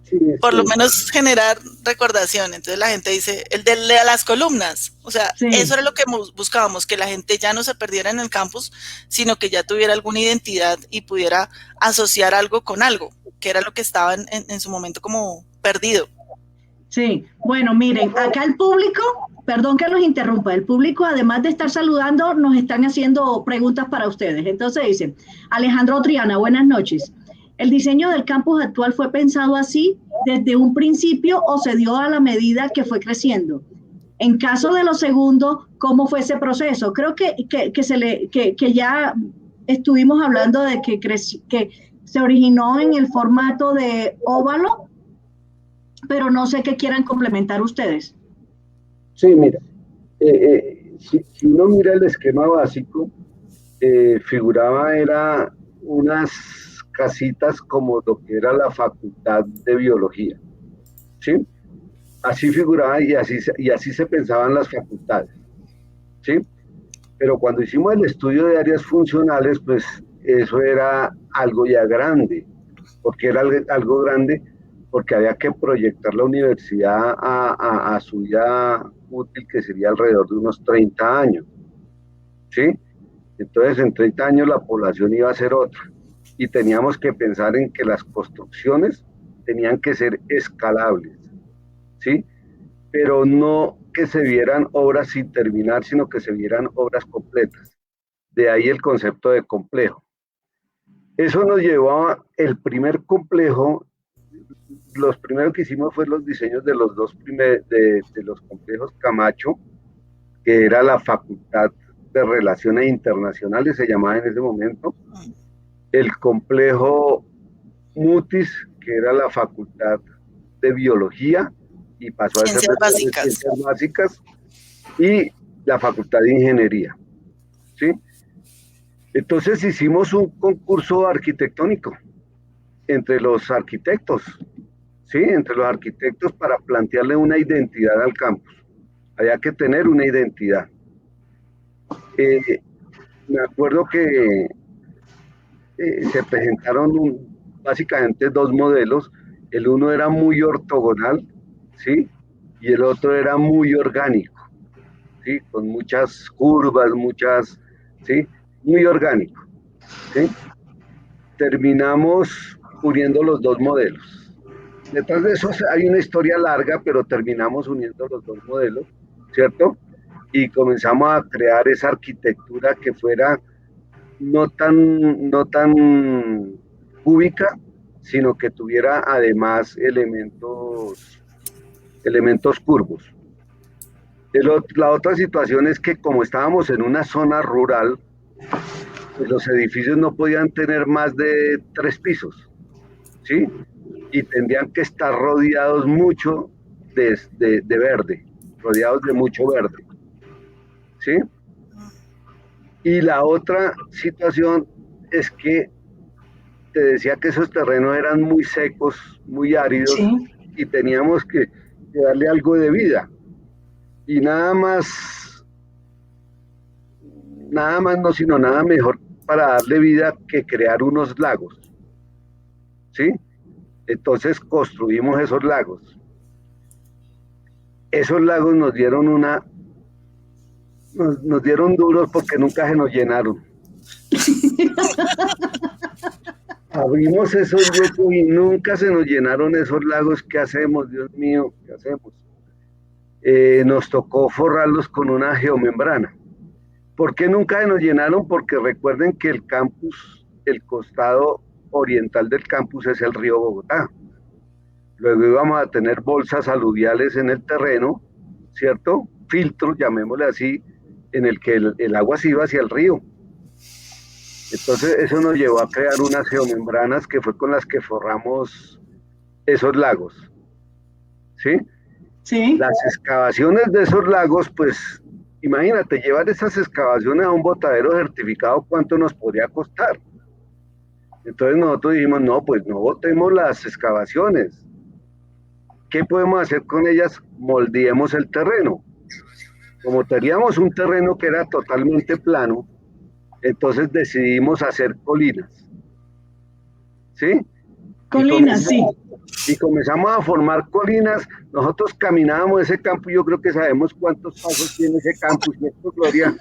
Speaker 2: Sí,
Speaker 3: por lo menos generar recordación. Entonces la gente dice, el de las columnas, o sea, eso era lo que buscábamos, que la gente ya no se perdiera en el campus, sino que ya tuviera alguna identidad y pudiera asociar algo con algo, que era lo que estaba en su momento como perdido.
Speaker 1: Sí, bueno, miren, acá el público, perdón que los interrumpa, el público además de estar saludando, nos están haciendo preguntas para ustedes. Entonces dicen, Alejandro Triana, buenas noches. ¿El diseño del campus actual fue pensado así desde un principio o se dio a la medida que fue creciendo? En caso de lo segundo, ¿cómo fue ese proceso? Creo que ya estuvimos hablando de que se originó en el formato de óvalo, pero no sé qué quieran complementar ustedes.
Speaker 2: Sí, mira, si uno mira el esquema básico, figuraba, era unas casitas como lo que era la Facultad de Biología, ¿sí? Así figuraba y así se pensaban las facultades, ¿sí? Pero cuando hicimos el estudio de áreas funcionales, pues eso era algo ya grande. ¿Porque era algo grande? Porque había que proyectar la universidad a su vida útil, que sería alrededor de unos 30 años, ¿sí? Entonces, en 30 años la población iba a ser otra. Y teníamos que pensar en que las construcciones tenían que ser escalables, ¿sí? Pero no que se vieran obras sin terminar, sino que se vieran obras completas. De ahí el concepto de complejo. Eso nos llevó a el primer complejo. Los primeros que hicimos fue los diseños de los de los complejos Camacho, que era la Facultad de Relaciones Internacionales, se llamaba en ese momento, el complejo Mutis, que era la Facultad de Biología, y pasó a ser Ciencias Básicas, y la Facultad de Ingeniería, ¿sí? Entonces hicimos un concurso arquitectónico entre los arquitectos, ¿sí? Entre los arquitectos para plantearle una identidad al campus. Había que tener una identidad. Me acuerdo que se presentaron básicamente dos modelos. El uno era muy ortogonal, ¿sí? Y el otro era muy orgánico, ¿sí? Con muchas curvas, ¿sí? Muy orgánico, ¿sí? Terminamos uniendo los dos modelos. Detrás de eso hay una historia larga, pero terminamos uniendo los dos modelos, ¿cierto? Y comenzamos a crear esa arquitectura que fuera no tan cúbica, sino que tuviera además elementos curvos. La otra situación es que como estábamos en una zona rural, pues los edificios no podían tener más de 3 pisos, ¿sí? Y tendrían que estar rodeados mucho de verde, rodeados de mucho verde, ¿sí? Y la otra situación es que te decía que esos terrenos eran muy secos, muy áridos,
Speaker 1: Sí.
Speaker 2: y teníamos que darle algo de vida. Y nada más no, sino nada mejor para darle vida que crear unos lagos, ¿sí? Entonces construimos esos lagos. Esos lagos nos dieron nos dieron duros porque nunca se nos llenaron. Abrimos esos huecos y nunca se nos llenaron esos lagos. ¿Qué hacemos, Dios mío? ¿Qué hacemos? Nos tocó forrarlos con una geomembrana. ¿Por qué nunca se nos llenaron? Porque recuerden que el campus, el costado oriental del campus es el río Bogotá. Luego íbamos a tener bolsas aluviales en el terreno, ¿cierto? Filtros, llamémosle así, en el que el agua se iba hacia el río. Entonces eso nos llevó a crear unas geomembranas que fue con las que forramos esos lagos, ¿sí?
Speaker 1: Sí.
Speaker 2: Las excavaciones de esos lagos, pues imagínate, llevar esas excavaciones a un botadero certificado, ¿cuánto nos podría costar? Entonces nosotros dijimos, no, pues no botemos las excavaciones. ¿Qué podemos hacer con ellas? Moldeemos el terreno. Como teníamos un terreno que era totalmente plano, entonces decidimos hacer colinas. ¿Sí?
Speaker 1: Colinas, sí.
Speaker 2: Y comenzamos a formar colinas. Nosotros caminábamos ese campo, yo creo que sabemos cuántos pasos tiene ese campo, ¿cierto, Gloria?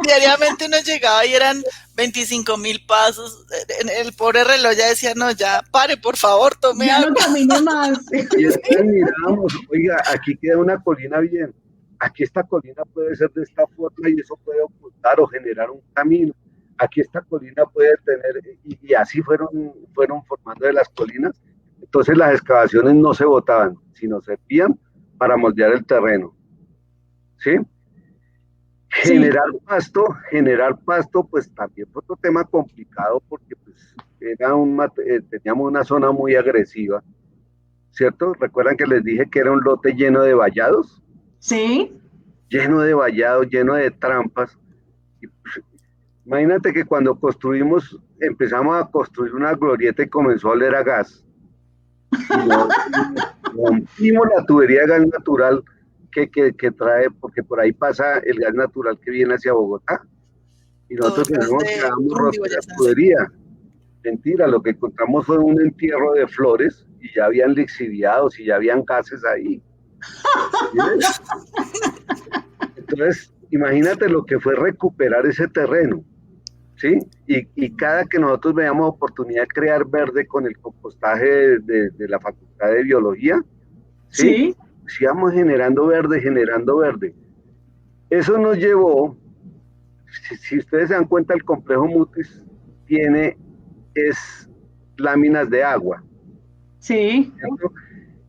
Speaker 3: Diariamente uno llegaba y eran 25.000 pasos. El pobre reloj ya decía, no, ya pare, por favor, tome
Speaker 1: ya
Speaker 3: agua.
Speaker 1: no camine más.
Speaker 2: Y entonces mirábamos, oiga, aquí queda una colina bien. Aquí esta colina puede ser de esta forma y eso puede ocultar o generar un camino. Aquí esta colina puede tener, y así fueron formando de las colinas. Entonces las excavaciones no se botaban, sino servían para moldear el terreno. ¿Sí? Generar pasto, pues también fue otro tema complicado porque pues, teníamos una zona muy agresiva, ¿cierto? ¿Recuerdan que les dije que era un lote lleno de vallados?
Speaker 1: Sí.
Speaker 2: Lleno de vallados, lleno de trampas. Y, pues, imagínate que cuando empezamos a construir una glorieta y comenzó a oler a gas. Rompimos la tubería de gas natural que trae, porque por ahí pasa el gas natural que viene hacia Bogotá. Y nosotros quedamos rotos la tubería. Mentira, lo que encontramos fue un entierro de flores y ya habían lixiviados y ya habían gases ahí. Entonces, imagínate lo que fue recuperar ese terreno, ¿sí? Y cada que nosotros veíamos oportunidad de crear verde con el compostaje de la Facultad de Biología, ¿sí? Pues íbamos generando verde. Eso nos llevó, si ustedes se dan cuenta, el complejo Mutis es láminas de agua.
Speaker 1: Sí.
Speaker 2: ¿Cierto?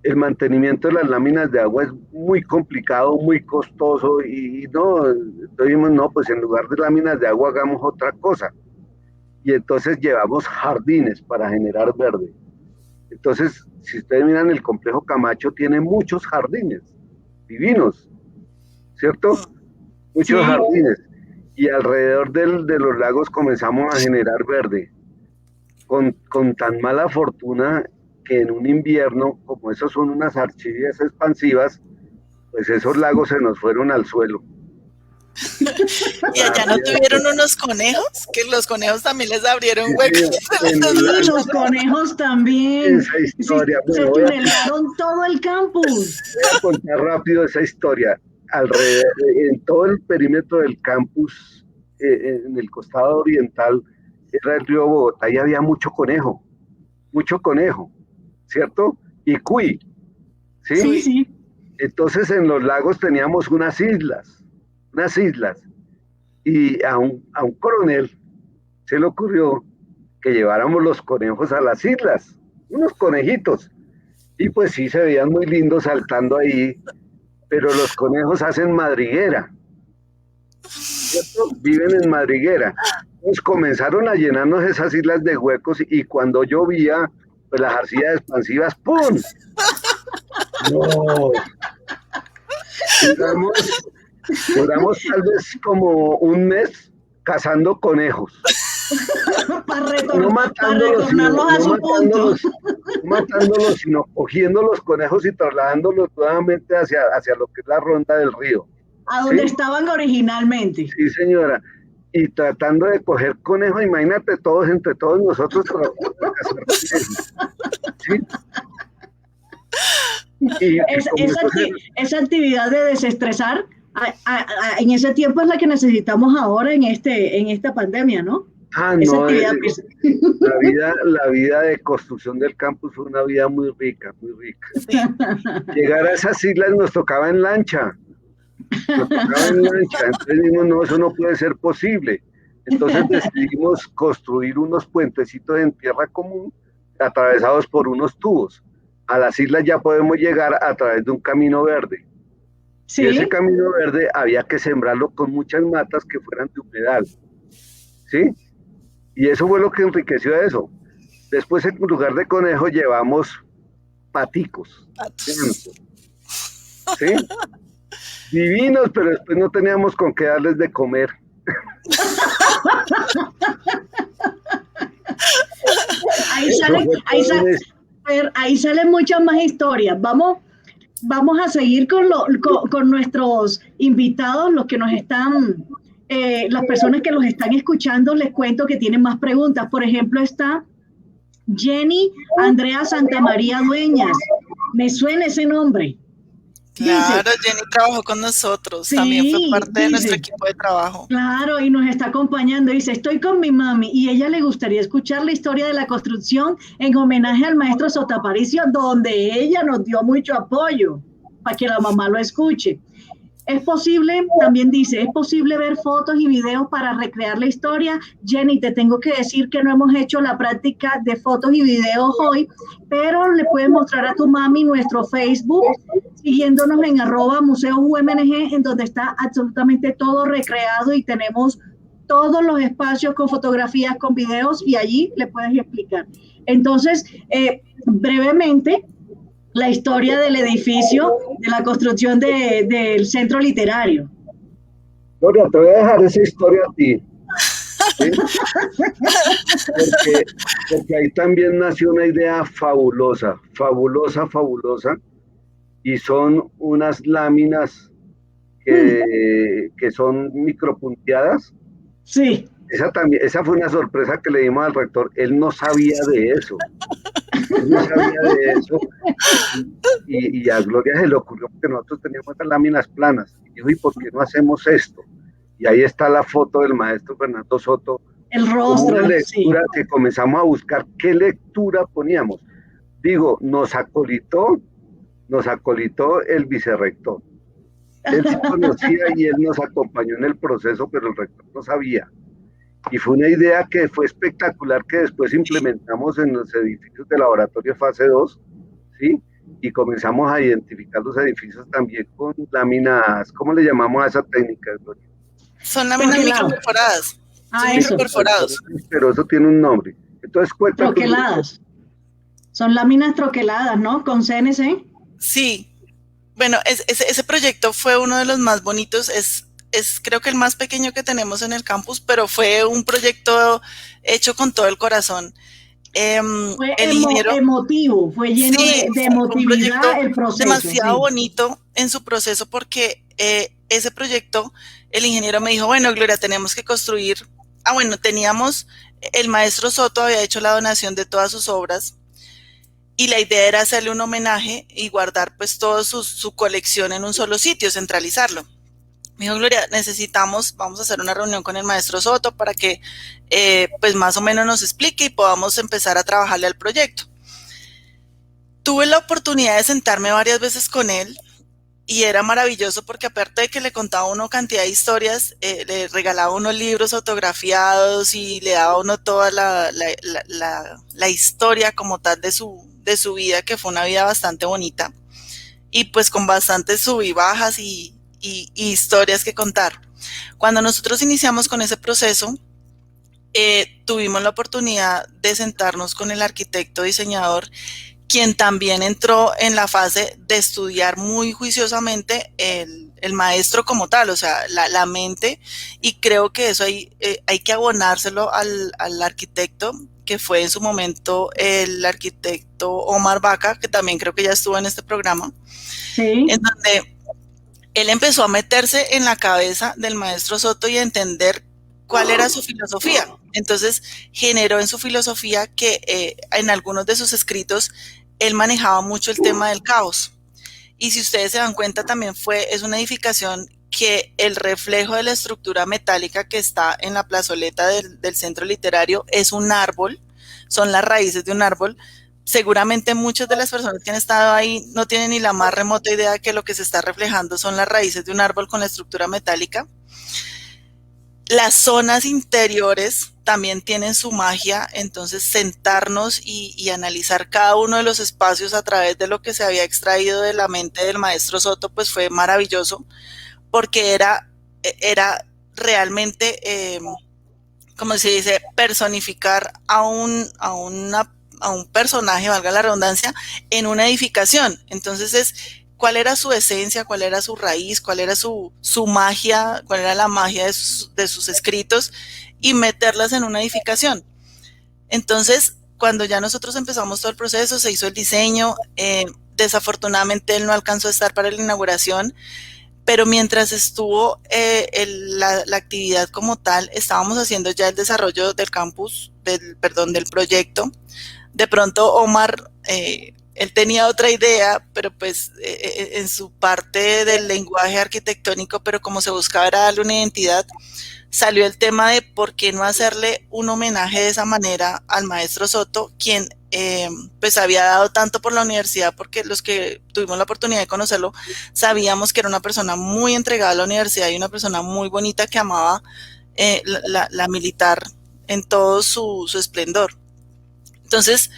Speaker 2: El mantenimiento de las láminas de agua es muy complicado, muy costoso y dijimos, no, pues en lugar de láminas de agua hagamos otra cosa. Y entonces llevamos jardines para generar verde. Entonces, si ustedes miran, el complejo Camacho tiene muchos jardines divinos, ¿cierto? Muchos jardines. Y alrededor de los lagos comenzamos a generar verde. Con tan mala fortuna que en un invierno, como esos son unas arcillas expansivas, pues esos lagos se nos fueron al suelo.
Speaker 3: ¿Y allá no tuvieron unos conejos? Que los conejos también les abrieron huecos.
Speaker 1: Sí, los conejos también.
Speaker 2: Esa historia.
Speaker 1: Sí, se tunelaron todo el campus.
Speaker 2: Voy a contar rápido esa historia. En todo el perímetro del campus, en el costado oriental, era el río Bogotá y había mucho conejo, ¿cierto? Y cuy, ¿sí?
Speaker 1: Sí.
Speaker 2: Entonces en los lagos teníamos unas islas, y a un coronel se le ocurrió que lleváramos los conejos a las islas, unos conejitos, y pues sí se veían muy lindos saltando ahí, pero los conejos hacen madriguera, ¿cierto? Viven en madriguera. Pues comenzaron a llenarnos esas islas de huecos y cuando llovía, pues las arcillas expansivas, ¡pum! No. Duramos tal vez como un mes cazando conejos.
Speaker 1: para
Speaker 2: No matándolos,
Speaker 1: retornarlos a su punto.
Speaker 2: no matándolos, sino cogiendo los conejos y trasladándolos nuevamente hacia lo que es la ronda del río.
Speaker 1: A donde
Speaker 2: ¿Sí?
Speaker 1: estaban originalmente.
Speaker 2: Sí, señora. Y tratando de coger conejos, imagínate todos, entre todos nosotros, tratando de cazar conejos. ¿Sí?
Speaker 1: Esa actividad de desestresar, en ese tiempo es la que necesitamos ahora en esta pandemia, ¿no? Esa
Speaker 2: No,
Speaker 1: actividad
Speaker 2: la vida de construcción del campus fue una vida muy rica, muy rica.
Speaker 3: Sí.
Speaker 2: Llegar a esas islas nos tocaba en lancha. Entonces dijimos, no, eso no puede ser posible. Entonces decidimos construir unos puentecitos en tierra común atravesados por unos tubos. A las islas ya podemos llegar a través de un camino verde.
Speaker 1: Sí.
Speaker 2: Y ese camino verde había que sembrarlo con muchas matas que fueran de humedal. ¿Sí? Y eso fue lo que enriqueció eso. Después, en lugar de conejos, llevamos paticos. ¿Sí? Divinos, pero después no teníamos con qué darles de comer.
Speaker 1: Ahí salen muchas más historias. Vamos a seguir con nuestros invitados, los que nos están, las personas que los están escuchando. Les cuento que tienen más preguntas. Por ejemplo, está Jenny Andrea Santamaría Dueñas. Me suena ese nombre.
Speaker 3: Claro, Jenny trabajó con nosotros, sí, también fue parte de nuestro equipo de trabajo.
Speaker 1: Claro, y nos está acompañando. Dice, estoy con mi mami y ella le gustaría escuchar la historia de la construcción en homenaje al maestro Sotaparicio, donde ella nos dio mucho apoyo para que la mamá lo escuche. Es posible, también dice, es posible ver fotos y videos para recrear la historia. Jenny, te tengo que decir que no hemos hecho la práctica de fotos y videos hoy, pero le puedes mostrar a tu mami nuestro Facebook, siguiéndonos en @museosumng, en donde está absolutamente todo recreado y tenemos todos los espacios con fotografías, con videos, y allí le puedes explicar. Entonces, brevemente, la historia del edificio, de la construcción del centro literario.
Speaker 2: Gloria, te voy a dejar esa historia a ti. ¿Sí? Porque ahí también nació una idea fabulosa, y son unas láminas que son micropunteadas.
Speaker 1: Sí.
Speaker 2: Esa fue una sorpresa que le dimos al rector. Él no sabía de eso. Y a Gloria se le ocurrió porque nosotros teníamos estas láminas planas. Y dijo, ¿y por qué no hacemos esto? Y ahí está la foto del maestro Fernando Soto.
Speaker 1: El rostro,
Speaker 2: una lectura que comenzamos a buscar qué lectura poníamos. Digo, nos acolitó el vicerrector. Él se conocía y él nos acompañó en el proceso, pero el rector no sabía. Y fue una idea que fue espectacular, que después implementamos en los edificios de laboratorio fase 2, ¿sí? Y comenzamos a identificar los edificios también con láminas, ¿cómo le llamamos a esa técnica, Gloria?
Speaker 3: Son láminas microperforadas.
Speaker 1: Microperforados.
Speaker 2: Pero eso tiene un nombre. Entonces, cuéntame.
Speaker 1: Troqueladas. Son láminas troqueladas, ¿no? Con CNC.
Speaker 3: Sí. Bueno, ese proyecto fue uno de los más bonitos. Es creo que el más pequeño que tenemos en el campus, pero fue un proyecto hecho con todo el corazón.
Speaker 1: Fue emotivo, fue lleno de emotividad el proceso.
Speaker 3: Demasiado bonito en su proceso, porque ese proyecto, el ingeniero me dijo, bueno, Gloria, tenemos que construir, el maestro Soto había hecho la donación de todas sus obras, y la idea era hacerle un homenaje y guardar pues toda su colección en un solo sitio, centralizarlo. Me dijo, Gloria, vamos a hacer una reunión con el maestro Soto para que pues más o menos nos explique y podamos empezar a trabajarle al proyecto. Tuve la oportunidad de sentarme varias veces con él y era maravilloso porque aparte de que le contaba uno cantidad de historias, le regalaba unos libros autografiados y le daba uno toda la historia como tal de su vida, que fue una vida bastante bonita y pues con bastantes sub y bajas y historias que contar. Cuando nosotros iniciamos con ese proceso, tuvimos la oportunidad de sentarnos con el arquitecto diseñador, quien también entró en la fase de estudiar muy juiciosamente el el maestro como tal, o sea, la mente, y creo que eso hay que abonárselo al arquitecto, que fue en su momento el arquitecto Omar Baca, que también creo que ya estuvo en este programa,
Speaker 1: sí,
Speaker 3: en donde él empezó a meterse en la cabeza del maestro Soto y a entender cuál era su filosofía. Entonces generó en su filosofía que en algunos de sus escritos él manejaba mucho el tema del caos. Y si ustedes se dan cuenta, también es una edificación que el reflejo de la estructura metálica que está en la plazoleta del centro literario es un árbol, son las raíces de un árbol. Seguramente muchas de las personas que han estado ahí no tienen ni la más remota idea de que lo que se está reflejando son las raíces de un árbol con la estructura metálica. Las zonas interiores también tienen su magia, entonces sentarnos y analizar cada uno de los espacios a través de lo que se había extraído de la mente del maestro Soto, pues fue maravilloso, porque era realmente, como se dice, personificar a un personaje, valga la redundancia, en una edificación. Entonces cuál era su esencia, cuál era su raíz, cuál era su magia, cuál era la magia de sus escritos, y meterlas en una edificación. Entonces, cuando ya nosotros empezamos todo el proceso, se hizo el diseño, desafortunadamente él no alcanzó a estar para la inauguración, pero mientras estuvo la actividad como tal, estábamos haciendo ya el desarrollo del campus, del proyecto. De pronto Omar, él tenía otra idea, pero pues en su parte del lenguaje arquitectónico, pero como se buscaba era darle una identidad, salió el tema de por qué no hacerle un homenaje de esa manera al maestro Soto, quien pues había dado tanto por la universidad, porque los que tuvimos la oportunidad de conocerlo sabíamos que era una persona muy entregada a la universidad y una persona muy bonita que amaba la militar en todo su esplendor. Entonces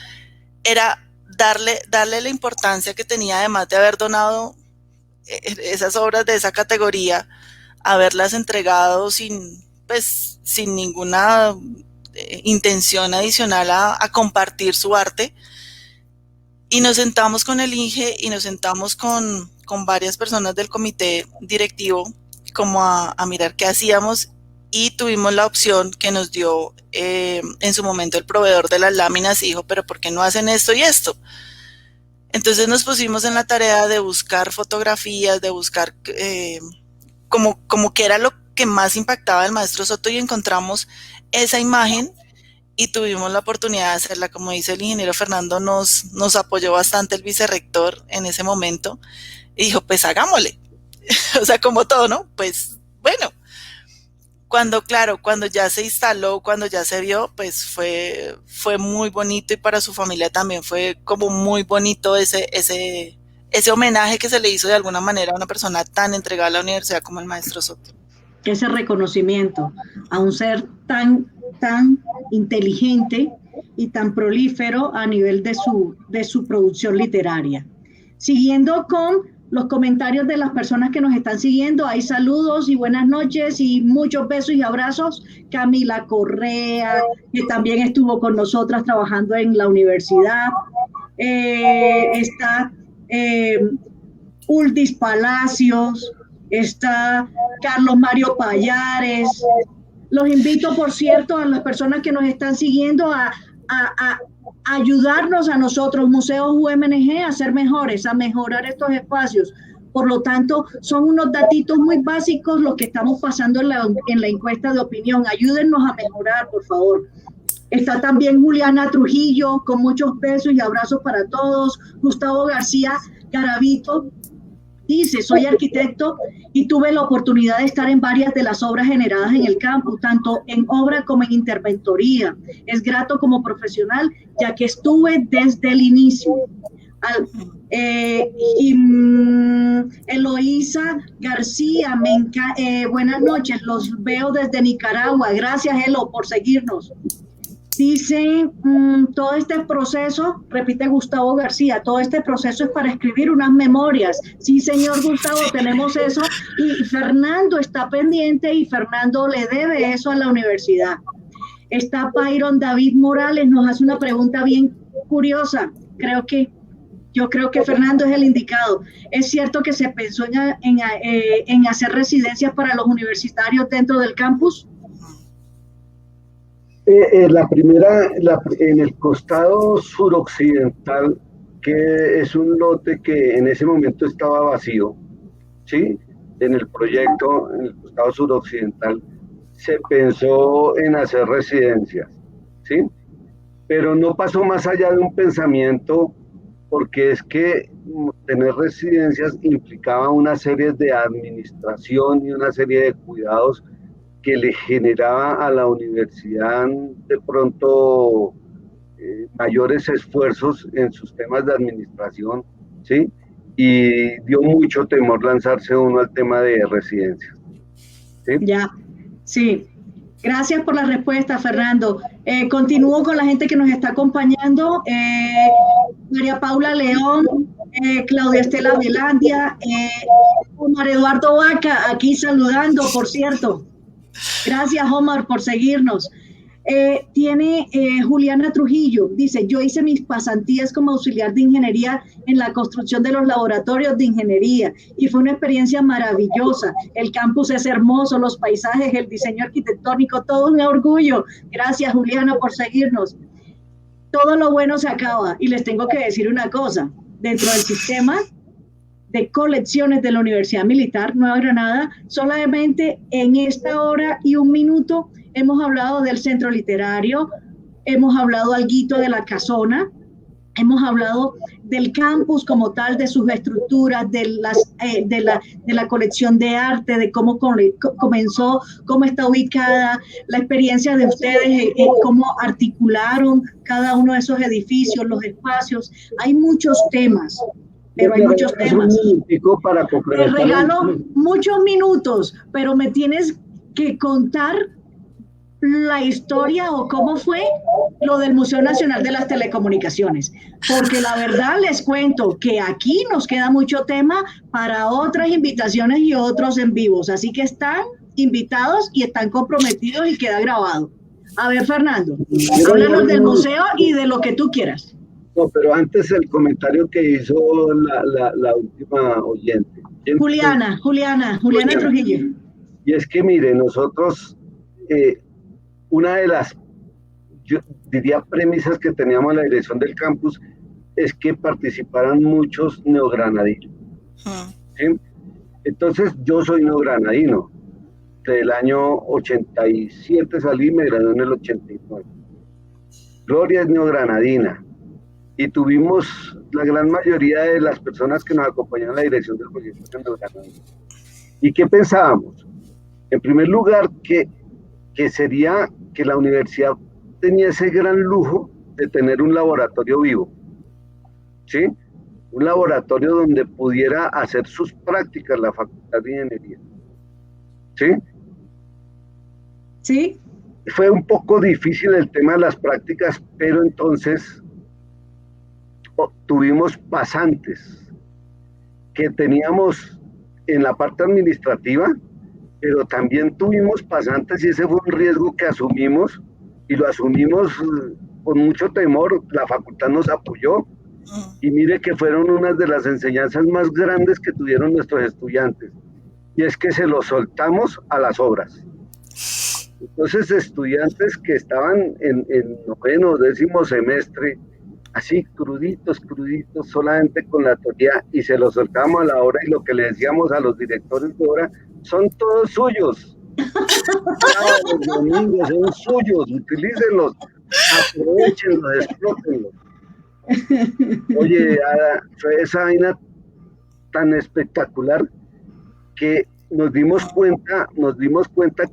Speaker 3: era darle la importancia que tenía, además de haber donado esas obras de esa categoría, haberlas entregado sin ninguna intención adicional a compartir su arte. Y nos sentamos con el INGE y nos sentamos con varias personas del comité directivo como a mirar qué hacíamos, y tuvimos la opción que nos dio en su momento el proveedor de las láminas y dijo, pero ¿por qué no hacen esto y esto? Entonces nos pusimos en la tarea de buscar fotografías, de buscar como que era lo que más impactaba al maestro Soto, y encontramos esa imagen y tuvimos la oportunidad de hacerla. Como dice el ingeniero Fernando, nos apoyó bastante el vicerrector en ese momento y dijo, pues hagámosle. O sea, como todo, ¿no? Pues bueno. Cuando ya se instaló, cuando ya se vio, pues fue muy bonito, y para su familia también fue como muy bonito ese homenaje que se le hizo de alguna manera a una persona tan entregada a la universidad como el maestro Soto.
Speaker 1: Ese reconocimiento a un ser tan inteligente y tan prolífero a nivel de su producción literaria. Siguiendo con los comentarios de las personas que nos están siguiendo, hay saludos y buenas noches y muchos besos y abrazos. Camila Correa, que también estuvo con nosotras trabajando en la universidad. Está Uldis Palacios, está Carlos Mario Payares. Los invito, por cierto, a las personas que nos están siguiendo a ayudarnos a nosotros, Museos UMNG, a ser mejores, a mejorar estos espacios. Por lo tanto, son unos datitos muy básicos los que estamos pasando en la encuesta de opinión. Ayúdennos a mejorar, por favor. Está también Juliana Trujillo, con muchos besos y abrazos para todos. Gustavo García Garavito dice, soy arquitecto y tuve la oportunidad de estar en varias de las obras generadas en el campus, tanto en obra como en interventoría. Es grato como profesional, ya que estuve desde el inicio. Eloísa García, buenas noches, los veo desde Nicaragua. Gracias, Elo, por seguirnos. Dice, todo este proceso, repite Gustavo García, todo este proceso es para escribir unas memorias. Sí, señor Gustavo, tenemos eso, y Fernando está pendiente, y Fernando le debe eso a la universidad. Está Byron David Morales, nos hace una pregunta bien curiosa, creo que Yo creo que Fernando es el indicado. Es cierto que se pensó en hacer residencias para los universitarios dentro del campus.
Speaker 2: La primera, en el costado suroccidental, que es un lote que en ese momento estaba vacío, ¿sí? En el proyecto, en el costado suroccidental, se pensó en hacer residencias, ¿sí? Pero no pasó más allá de un pensamiento, porque es que tener residencias implicaba una serie de administración y una serie de cuidados que le generaba a la universidad de pronto mayores esfuerzos en sus temas de administración, ¿sí? Y dio mucho temor lanzarse uno al tema de residencias, ¿sí?
Speaker 1: Ya, sí. Gracias por la respuesta, Fernando. Continúo con la gente que nos está acompañando. María Paula León, Claudia Estela Velandia, Omar Eduardo Vaca, aquí saludando, por cierto. Gracias, Omar, por seguirnos. Tiene Juliana Trujillo, dice, yo hice mis pasantías como auxiliar de ingeniería en la construcción de los laboratorios de ingeniería y fue una experiencia maravillosa. El campus es hermoso, los paisajes, el diseño arquitectónico, todo un orgullo. Gracias, Juliana, por seguirnos. Todo lo bueno se acaba y les tengo que decir una cosa, dentro del sistema de colecciones de la Universidad Militar Nueva Granada, solamente en esta hora y un minuto hemos hablado del centro literario, hemos hablado alguito de la casona, hemos hablado del campus como tal, de sus estructuras, de la colección de arte, de cómo comenzó, cómo está ubicada, la experiencia de ustedes, cómo articularon cada uno de esos edificios, los espacios. Hay muchos temas, pero hay muchos temas. Te regalo muchos minutos, pero me tienes que contar la historia o cómo fue lo del Museo Nacional de las Telecomunicaciones, porque la verdad les cuento que aquí nos queda mucho tema para otras invitaciones y otros en vivos, así que están invitados y están comprometidos y queda grabado. A ver, Fernando, háblanos del museo y de lo que tú quieras.
Speaker 2: No, pero antes el comentario que hizo la última oyente.
Speaker 1: Juliana Trujillo.
Speaker 2: Y es que mire, nosotros, una de las, yo diría, premisas que teníamos en la dirección del campus es que participaran muchos neogranadinos. ¿Sí? Entonces, yo soy neogranadino. Del año 87 salí, me gradué en el 89. Gloria es neogranadina. Y tuvimos la gran mayoría de las personas que nos acompañaron en la dirección del proyecto neogranadino. ¿Y qué pensábamos? En primer lugar, que sería que la universidad tenía ese gran lujo de tener un laboratorio vivo, ¿sí? Un laboratorio donde pudiera hacer sus prácticas la Facultad de Ingeniería, ¿sí?
Speaker 1: Sí.
Speaker 2: Fue un poco difícil el tema de las prácticas, pero entonces tuvimos pasantes que teníamos en la parte administrativa, pero también tuvimos pasantes y ese fue un riesgo que asumimos y lo asumimos con mucho temor. La facultad nos apoyó y mire que fueron unas de las enseñanzas más grandes que tuvieron nuestros estudiantes y es que se los soltamos a las obras. Entonces estudiantes que estaban en noveno, décimo semestre, así cruditos, solamente con la teoría y se los soltamos a la hora y lo que le decíamos a los directores de hora, son todos suyos. Los domingos son suyos, utilícenlos, aprovechenlos, explótenlos. Oye, fue esa vaina tan espectacular que nos dimos cuenta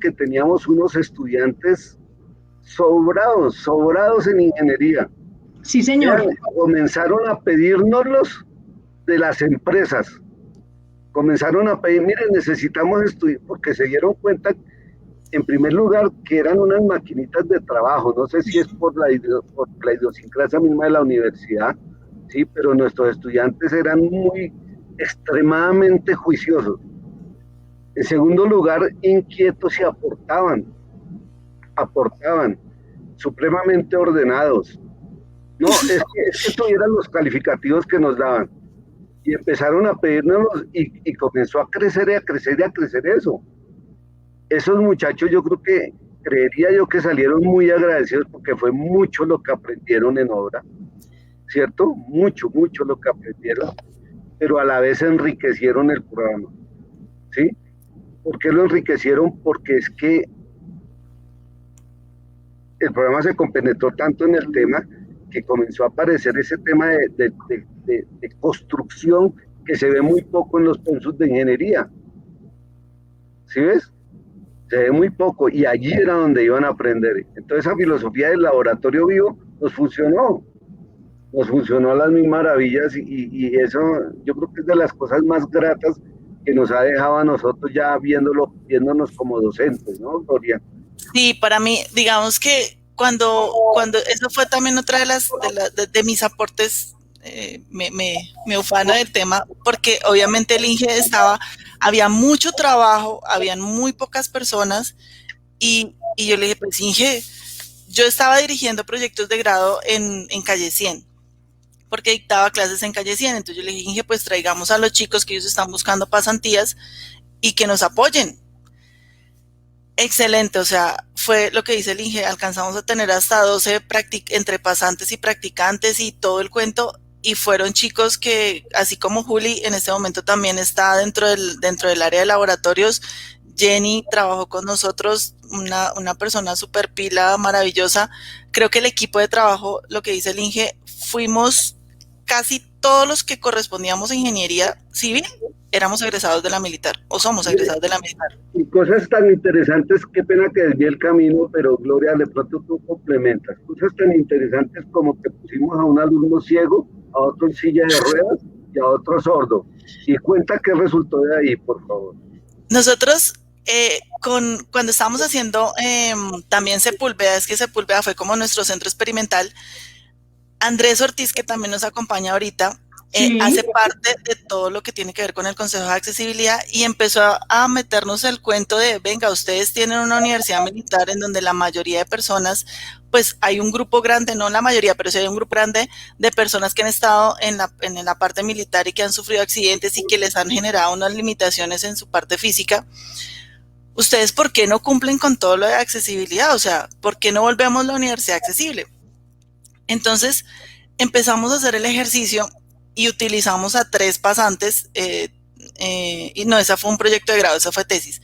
Speaker 2: que teníamos unos estudiantes sobrados en ingeniería.
Speaker 1: Sí, señor.
Speaker 2: Comenzaron a pedírnoslos de las empresas. Comenzaron a pedir, miren, necesitamos estudiar, porque se dieron cuenta, en primer lugar, que eran unas maquinitas de trabajo. No sé si es por la idiosincrasia misma de la universidad, sí, pero nuestros estudiantes eran extremadamente juiciosos. En segundo lugar, inquietos y aportaban, supremamente ordenados. No, es que tuvieran los calificativos que nos daban. Y empezaron a pedirnos y comenzó a crecer y a crecer y a crecer eso. Esos muchachos yo creo que, creería yo que salieron muy agradecidos porque fue mucho lo que aprendieron en obra, ¿cierto? Mucho, mucho lo que aprendieron, pero a la vez enriquecieron el programa, ¿sí? ¿Por qué lo enriquecieron? Porque es que el programa se compenetró tanto en el tema que comenzó a aparecer ese tema de construcción que se ve muy poco en los cursos de ingeniería. ¿Sí ves? Se ve muy poco y allí era donde iban a aprender. Entonces esa filosofía del laboratorio vivo nos funcionó a las mil maravillas y eso yo creo que es de las cosas más gratas que nos ha dejado a nosotros ya viéndonos como docentes, ¿no, Gloria?
Speaker 3: Sí, para mí, digamos que cuando eso fue también otra de mis aportes, me ufana del tema, porque obviamente el INGE había mucho trabajo, habían muy pocas personas, y yo le dije, pues INGE, yo estaba dirigiendo proyectos de grado en Calle 100, porque dictaba clases en Calle 100, entonces yo le dije, INGE, pues traigamos a los chicos que ellos están buscando pasantías y que nos apoyen. Excelente, o sea, fue lo que dice el INGE, alcanzamos a tener hasta 12 entre pasantes y practicantes y todo el cuento, y fueron chicos que, así como Juli, en este momento también está dentro del área de laboratorios. Jenny trabajó con nosotros, una persona súper pila, maravillosa. Creo que el equipo de trabajo, lo que dice el INGE, fuimos casi todos los que correspondíamos a ingeniería civil, éramos egresados de la militar, o somos egresados de la militar.
Speaker 2: Y cosas tan interesantes, qué pena que desvíe el camino, pero Gloria, de pronto tú complementas. Cosas tan interesantes como que pusimos a un alumno ciego, a otro en silla de ruedas y a otro sordo. Y cuenta qué resultó de ahí, por favor.
Speaker 3: Nosotros, cuando estábamos haciendo también Sepúlveda, es que Sepúlveda fue como nuestro centro experimental, Andrés Ortiz, que también nos acompaña ahorita, sí, hace parte de todo lo que tiene que ver con el Consejo de Accesibilidad y empezó a meternos el cuento de, venga, ustedes tienen una universidad militar en donde la mayoría de personas, pues hay un grupo grande, no la mayoría, pero sí hay un grupo grande de personas que han estado en la parte militar y que han sufrido accidentes y que les han generado unas limitaciones en su parte física. ¿Ustedes por qué no cumplen con todo lo de accesibilidad? O sea, ¿por qué no volvemos la universidad accesible? Entonces empezamos a hacer el ejercicio y utilizamos a 3 pasantes, y no, esa fue un proyecto de grado, esa fue tesis.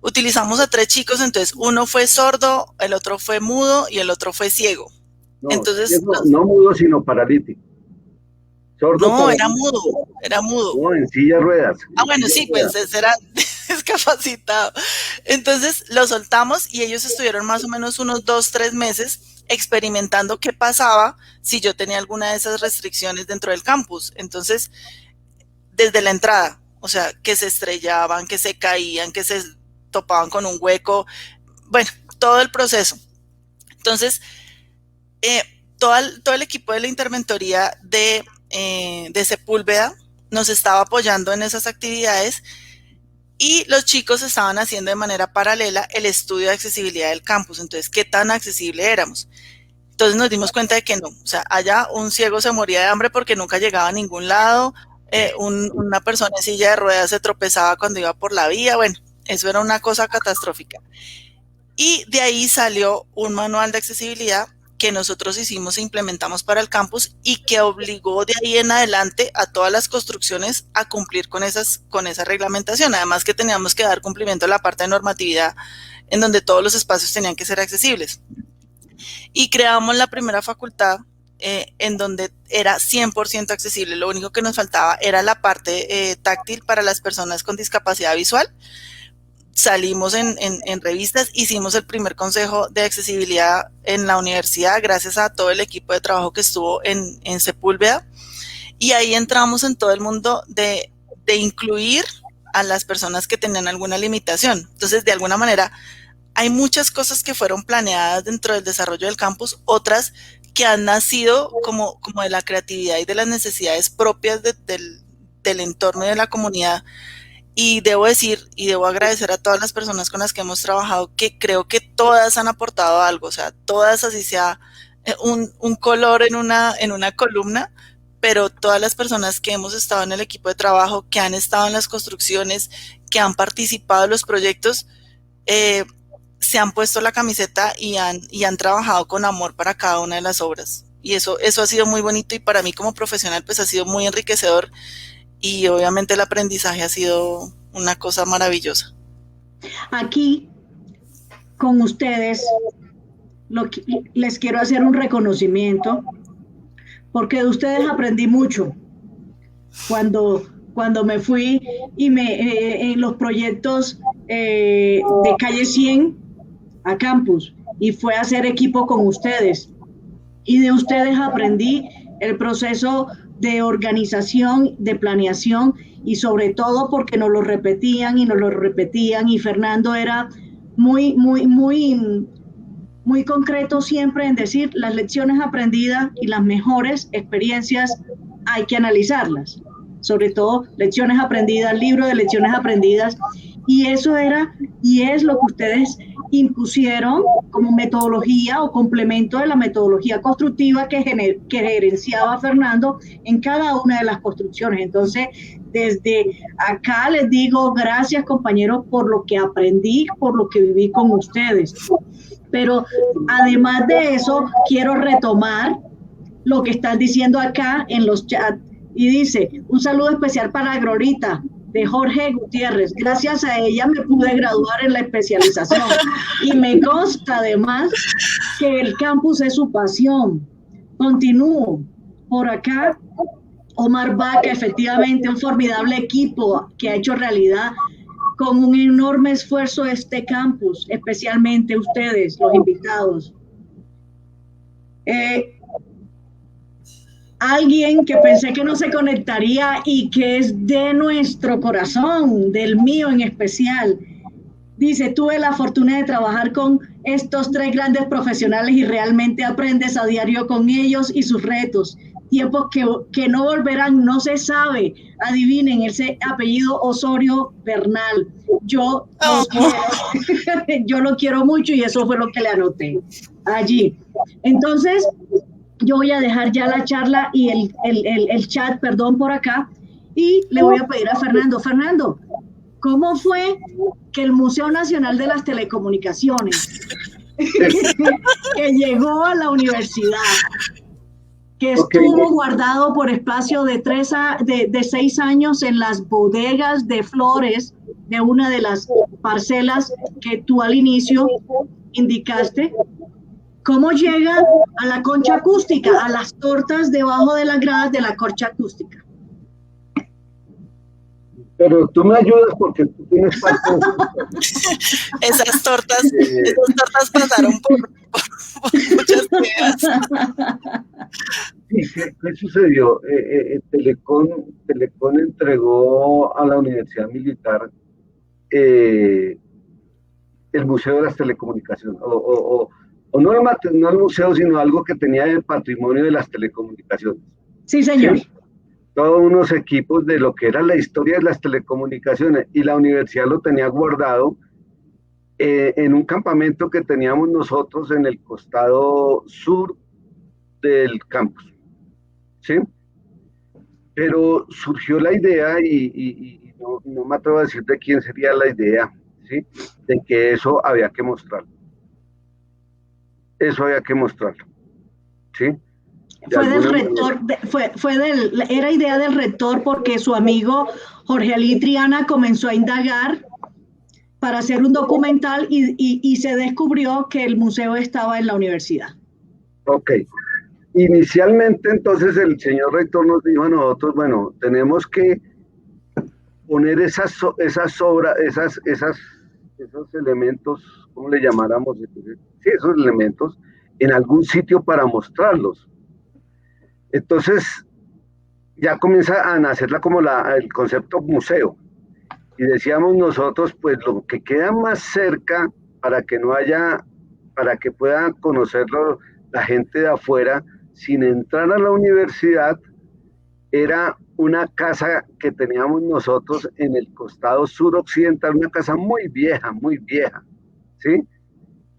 Speaker 3: Utilizamos a 3 chicos, entonces uno fue sordo, el otro fue mudo y el otro fue ciego.
Speaker 2: No,
Speaker 3: entonces,
Speaker 2: no mudo, sino paralítico.
Speaker 3: Sordo, no, paralítico. Era mudo.
Speaker 2: No, en silla de ruedas.
Speaker 3: Ah, bueno, sí, pues era discapacitado. Entonces lo soltamos y ellos estuvieron más o menos unos 2-3 meses experimentando qué pasaba si yo tenía alguna de esas restricciones dentro del campus. Entonces, desde la entrada, o sea, que se estrellaban, que se caían, que se topaban con un hueco, bueno, todo el proceso. Entonces, todo el equipo de la interventoría de Sepúlveda nos estaba apoyando en esas actividades y los chicos estaban haciendo de manera paralela el estudio de accesibilidad del campus. Entonces, ¿qué tan accesible éramos? Entonces nos dimos cuenta de que no, o sea, allá un ciego se moría de hambre porque nunca llegaba a ningún lado, una persona en silla de ruedas se tropezaba cuando iba por la vía, bueno, eso era una cosa catastrófica. Y de ahí salió un manual de accesibilidad que nosotros hicimos e implementamos para el campus y que obligó de ahí en adelante a todas las construcciones a cumplir con esa reglamentación. Además que teníamos que dar cumplimiento a la parte de normatividad en donde todos los espacios tenían que ser accesibles. Y creamos la primera facultad en donde era 100% accesible. Lo único que nos faltaba era la parte táctil para las personas con discapacidad visual. Salimos en revistas, hicimos el primer consejo de accesibilidad en la universidad gracias a todo el equipo de trabajo que estuvo en Sepúlveda y ahí entramos en todo el mundo de incluir a las personas que tenían alguna limitación. Entonces, de alguna manera, hay muchas cosas que fueron planeadas dentro del desarrollo del campus, otras que han nacido como de la creatividad y de las necesidades propias del entorno y de la comunidad. Y debo decir y debo agradecer a todas las personas con las que hemos trabajado que creo que todas han aportado algo, o sea, todas así sea un color en una columna, pero todas las personas que hemos estado en el equipo de trabajo, que han estado en las construcciones, que han participado en los proyectos, se han puesto la camiseta y han trabajado con amor para cada una de las obras. Y eso ha sido muy bonito, y para mí como profesional pues ha sido muy enriquecedor, y obviamente el aprendizaje ha sido una cosa maravillosa.
Speaker 1: Aquí, con ustedes, les quiero hacer un reconocimiento, porque de ustedes aprendí mucho. Cuando me fui y en los proyectos de Calle 100 a Campus, y fue a hacer equipo con ustedes. Y de ustedes aprendí el proceso de organización, de planeación, y sobre todo porque nos lo repetían y nos lo repetían, y Fernando era muy concreto siempre en decir las lecciones aprendidas y las mejores experiencias hay que analizarlas, sobre todo lecciones aprendidas, libro de lecciones aprendidas, y eso era y es lo que ustedes impusieron como metodología o complemento de la metodología constructiva que gerenciaba Fernando en cada una de las construcciones. Entonces, desde acá les digo gracias, compañeros, por lo que aprendí, por lo que viví con ustedes. Pero además de eso, quiero retomar lo que están diciendo acá en los chats. Y dice, un saludo especial para Glorita, de Jorge Gutiérrez. Gracias a ella me pude graduar en la especialización. Y me consta además que el campus es su pasión. Continúo. Por acá, Omar Vaca, efectivamente un formidable equipo que ha hecho realidad con un enorme esfuerzo este campus, especialmente ustedes, los invitados. Alguien que pensé que no se conectaría y que es de nuestro corazón, del mío en especial, dice, tuve la fortuna de trabajar con estos 3 grandes profesionales y realmente aprendes a diario con ellos y sus retos. Tiempos que no volverán, no se sabe. Adivinen, ese apellido Osorio Bernal. Yo lo quiero mucho, y eso fue lo que le anoté allí. Entonces, yo voy a dejar ya la charla y el chat, perdón, por acá, y le voy a pedir a Fernando. Fernando, ¿cómo fue que el Museo Nacional de las Telecomunicaciones, que llegó a la universidad, que estuvo guardado por espacio de 6 años en las bodegas de flores de una de las parcelas que tú al inicio indicaste, cómo llega a la concha acústica, a las tortas debajo de las gradas de la concha acústica?
Speaker 2: Pero tú me ayudas porque tú tienes parte de
Speaker 3: esas tortas pasaron por muchas ideas.
Speaker 2: Sí, ¿qué sucedió? Telecom entregó a la Universidad Militar el Museo de las Telecomunicaciones, o no el museo, sino algo que tenía el patrimonio de las telecomunicaciones.
Speaker 1: Sí, señor. ¿Sí?
Speaker 2: Todos unos equipos de lo que era la historia de las telecomunicaciones, y la universidad lo tenía guardado en un campamento que teníamos nosotros en el costado sur del campus, ¿sí? Pero surgió la idea, y no me atrevo a decir de quién sería la idea, ¿sí? De que eso había que mostrarlo. Eso había que mostrarlo, ¿sí?
Speaker 1: Fue del rector, era idea del rector, porque su amigo Jorge Ali Triana comenzó a indagar para hacer un documental y se descubrió que el museo estaba en la universidad.
Speaker 2: Ok. Inicialmente, entonces, el señor rector nos dijo a nosotros, bueno, tenemos que poner esas obras, esos elementos, ¿cómo le llamáramos? Sí, esos elementos en algún sitio para mostrarlos. Entonces, ya comienza a nacer el concepto museo. Y decíamos nosotros, pues lo que queda más cerca para que pueda conocerlo la gente de afuera, sin entrar a la universidad, era una casa que teníamos nosotros en el costado suroccidental, una casa muy vieja, ¿sí?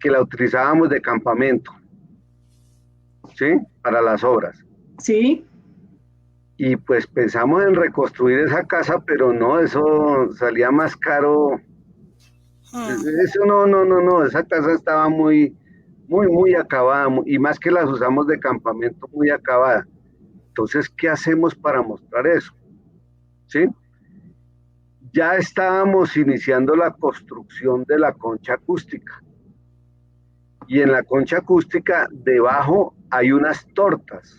Speaker 2: Que la utilizábamos de campamento. ¿sí? Para las obras.
Speaker 1: Sí.
Speaker 2: Y pues pensamos en reconstruir esa casa, pero no, eso salía más caro. Eso no, esa casa estaba muy acabada, y más que las usamos de campamento, muy acabada. Entonces, ¿qué hacemos para mostrar eso? ¿Sí? Ya estábamos iniciando la construcción de la concha acústica. Y en la concha acústica, debajo hay unas tortas.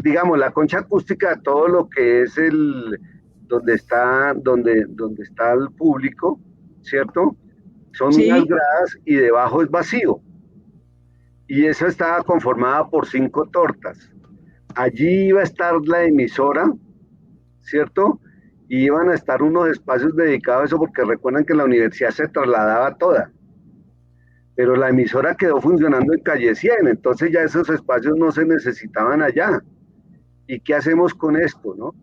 Speaker 2: Digamos, la concha acústica, todo lo que es donde está el público, ¿cierto? Son unas
Speaker 1: Sí.
Speaker 2: gradas y debajo es vacío. Y esa estaba conformada por 5 tortas. Allí iba a estar la emisora, ¿cierto? Y iban a estar unos espacios dedicados a eso, porque recuerdan que la universidad se trasladaba toda. Pero la emisora quedó funcionando en Calle 100, entonces ya esos espacios no se necesitaban allá. ¿Y qué hacemos con esto, no?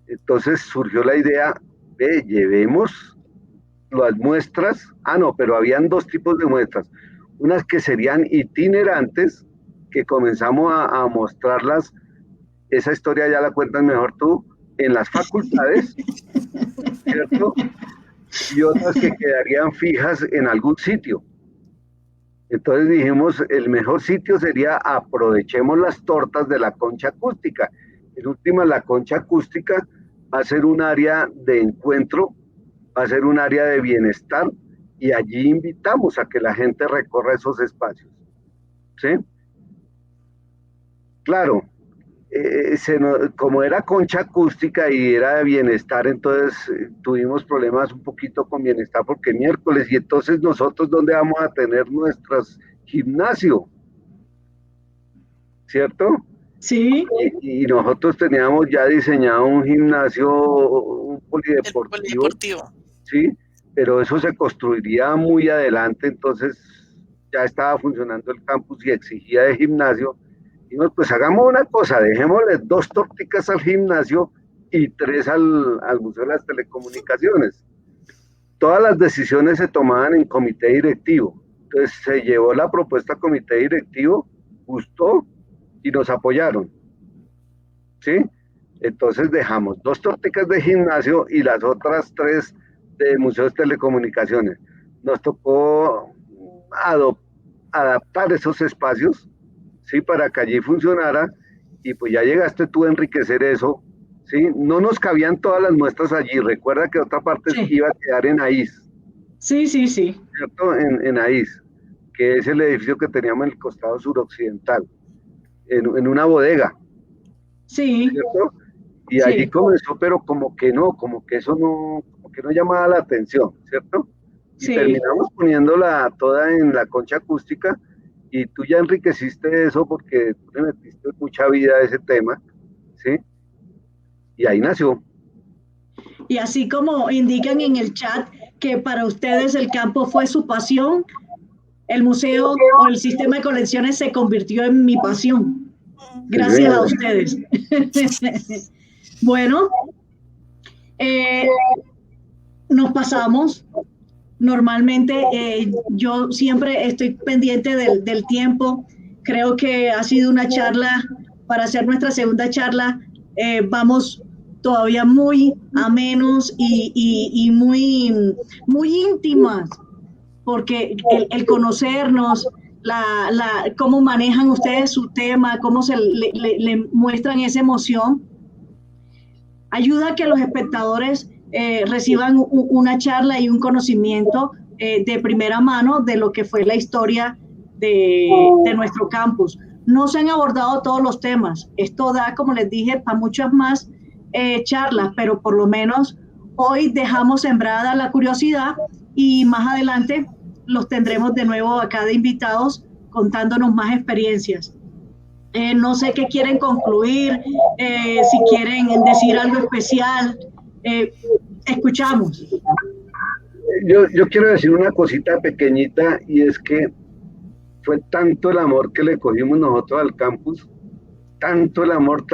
Speaker 2: Entonces surgió la idea de llevemos las muestras. No, pero habían 2 tipos de muestras. Unas que serían itinerantes, que comenzamos a mostrarlas. Esa historia ya la cuentas mejor tú, en las facultades, ¿cierto? Y otras que quedarían fijas en algún sitio. Entonces dijimos, el mejor sitio sería aprovechemos las tortas de la concha acústica. En última, la concha acústica va a ser un área de encuentro, va a ser un área de bienestar, y allí invitamos a que la gente recorra esos espacios. ¿Sí? Claro, como era concha acústica y era de bienestar, entonces tuvimos problemas un poquito con bienestar porque miércoles, y entonces nosotros ¿dónde vamos a tener nuestros gimnasio? ¿Cierto?
Speaker 1: Sí.
Speaker 2: Y nosotros teníamos ya diseñado un gimnasio, un polideportivo.
Speaker 3: El polideportivo.
Speaker 2: Sí, pero eso se construiría muy adelante, entonces ya estaba funcionando el campus y exigía de gimnasio. Y pues hagamos una cosa, dejémosle 2 torticas al gimnasio y 3 al Museo de las Telecomunicaciones. Todas las decisiones se tomaban en comité directivo. Entonces se llevó la propuesta a comité directivo, gustó y nos apoyaron. ¿Sí? Entonces dejamos 2 torticas de gimnasio y las otras 3 de Museos de Telecomunicaciones. Nos tocó adaptar esos espacios, ¿sí? Para que allí funcionara, y pues ya llegaste tú a enriquecer eso, ¿sí? No nos cabían todas las muestras allí, recuerda que otra parte
Speaker 1: Sí.
Speaker 2: iba a quedar en AIS.
Speaker 1: Sí.
Speaker 2: ¿Cierto? En AIS, que es el edificio que teníamos en el costado suroccidental, en una bodega.
Speaker 1: Sí.
Speaker 2: ¿Cierto? Y allí comenzó, pero como que eso no llamaba la atención, ¿cierto? Y
Speaker 1: Sí.
Speaker 2: terminamos poniéndola toda en la concha acústica, y tú ya enriqueciste eso porque tú le metiste mucha vida a ese tema, ¿sí? Y ahí nació.
Speaker 1: Y así como indican en el chat que para ustedes el campo fue su pasión, el museo o el sistema de colecciones se convirtió en mi pasión. Gracias a ustedes. Bueno, nos pasamos. Normalmente yo siempre estoy pendiente del tiempo. Creo que ha sido una charla, para hacer nuestra segunda charla, vamos todavía muy amenos y muy íntimas, porque el conocernos, cómo manejan ustedes su tema, cómo le muestran esa emoción, ayuda a que los espectadores reciban una charla y un conocimiento de primera mano de lo que fue la historia de nuestro campus. No se han abordado todos los temas. Esto da, como les dije, para muchas más charlas, pero por lo menos hoy dejamos sembrada la curiosidad, y más adelante los tendremos de nuevo acá de invitados contándonos más experiencias. No sé qué quieren concluir, si quieren decir algo especial. Escuchamos.
Speaker 2: Yo quiero decir una cosita pequeñita, y es que fue tanto el amor que le cogimos nosotros al campus, tanto el amor,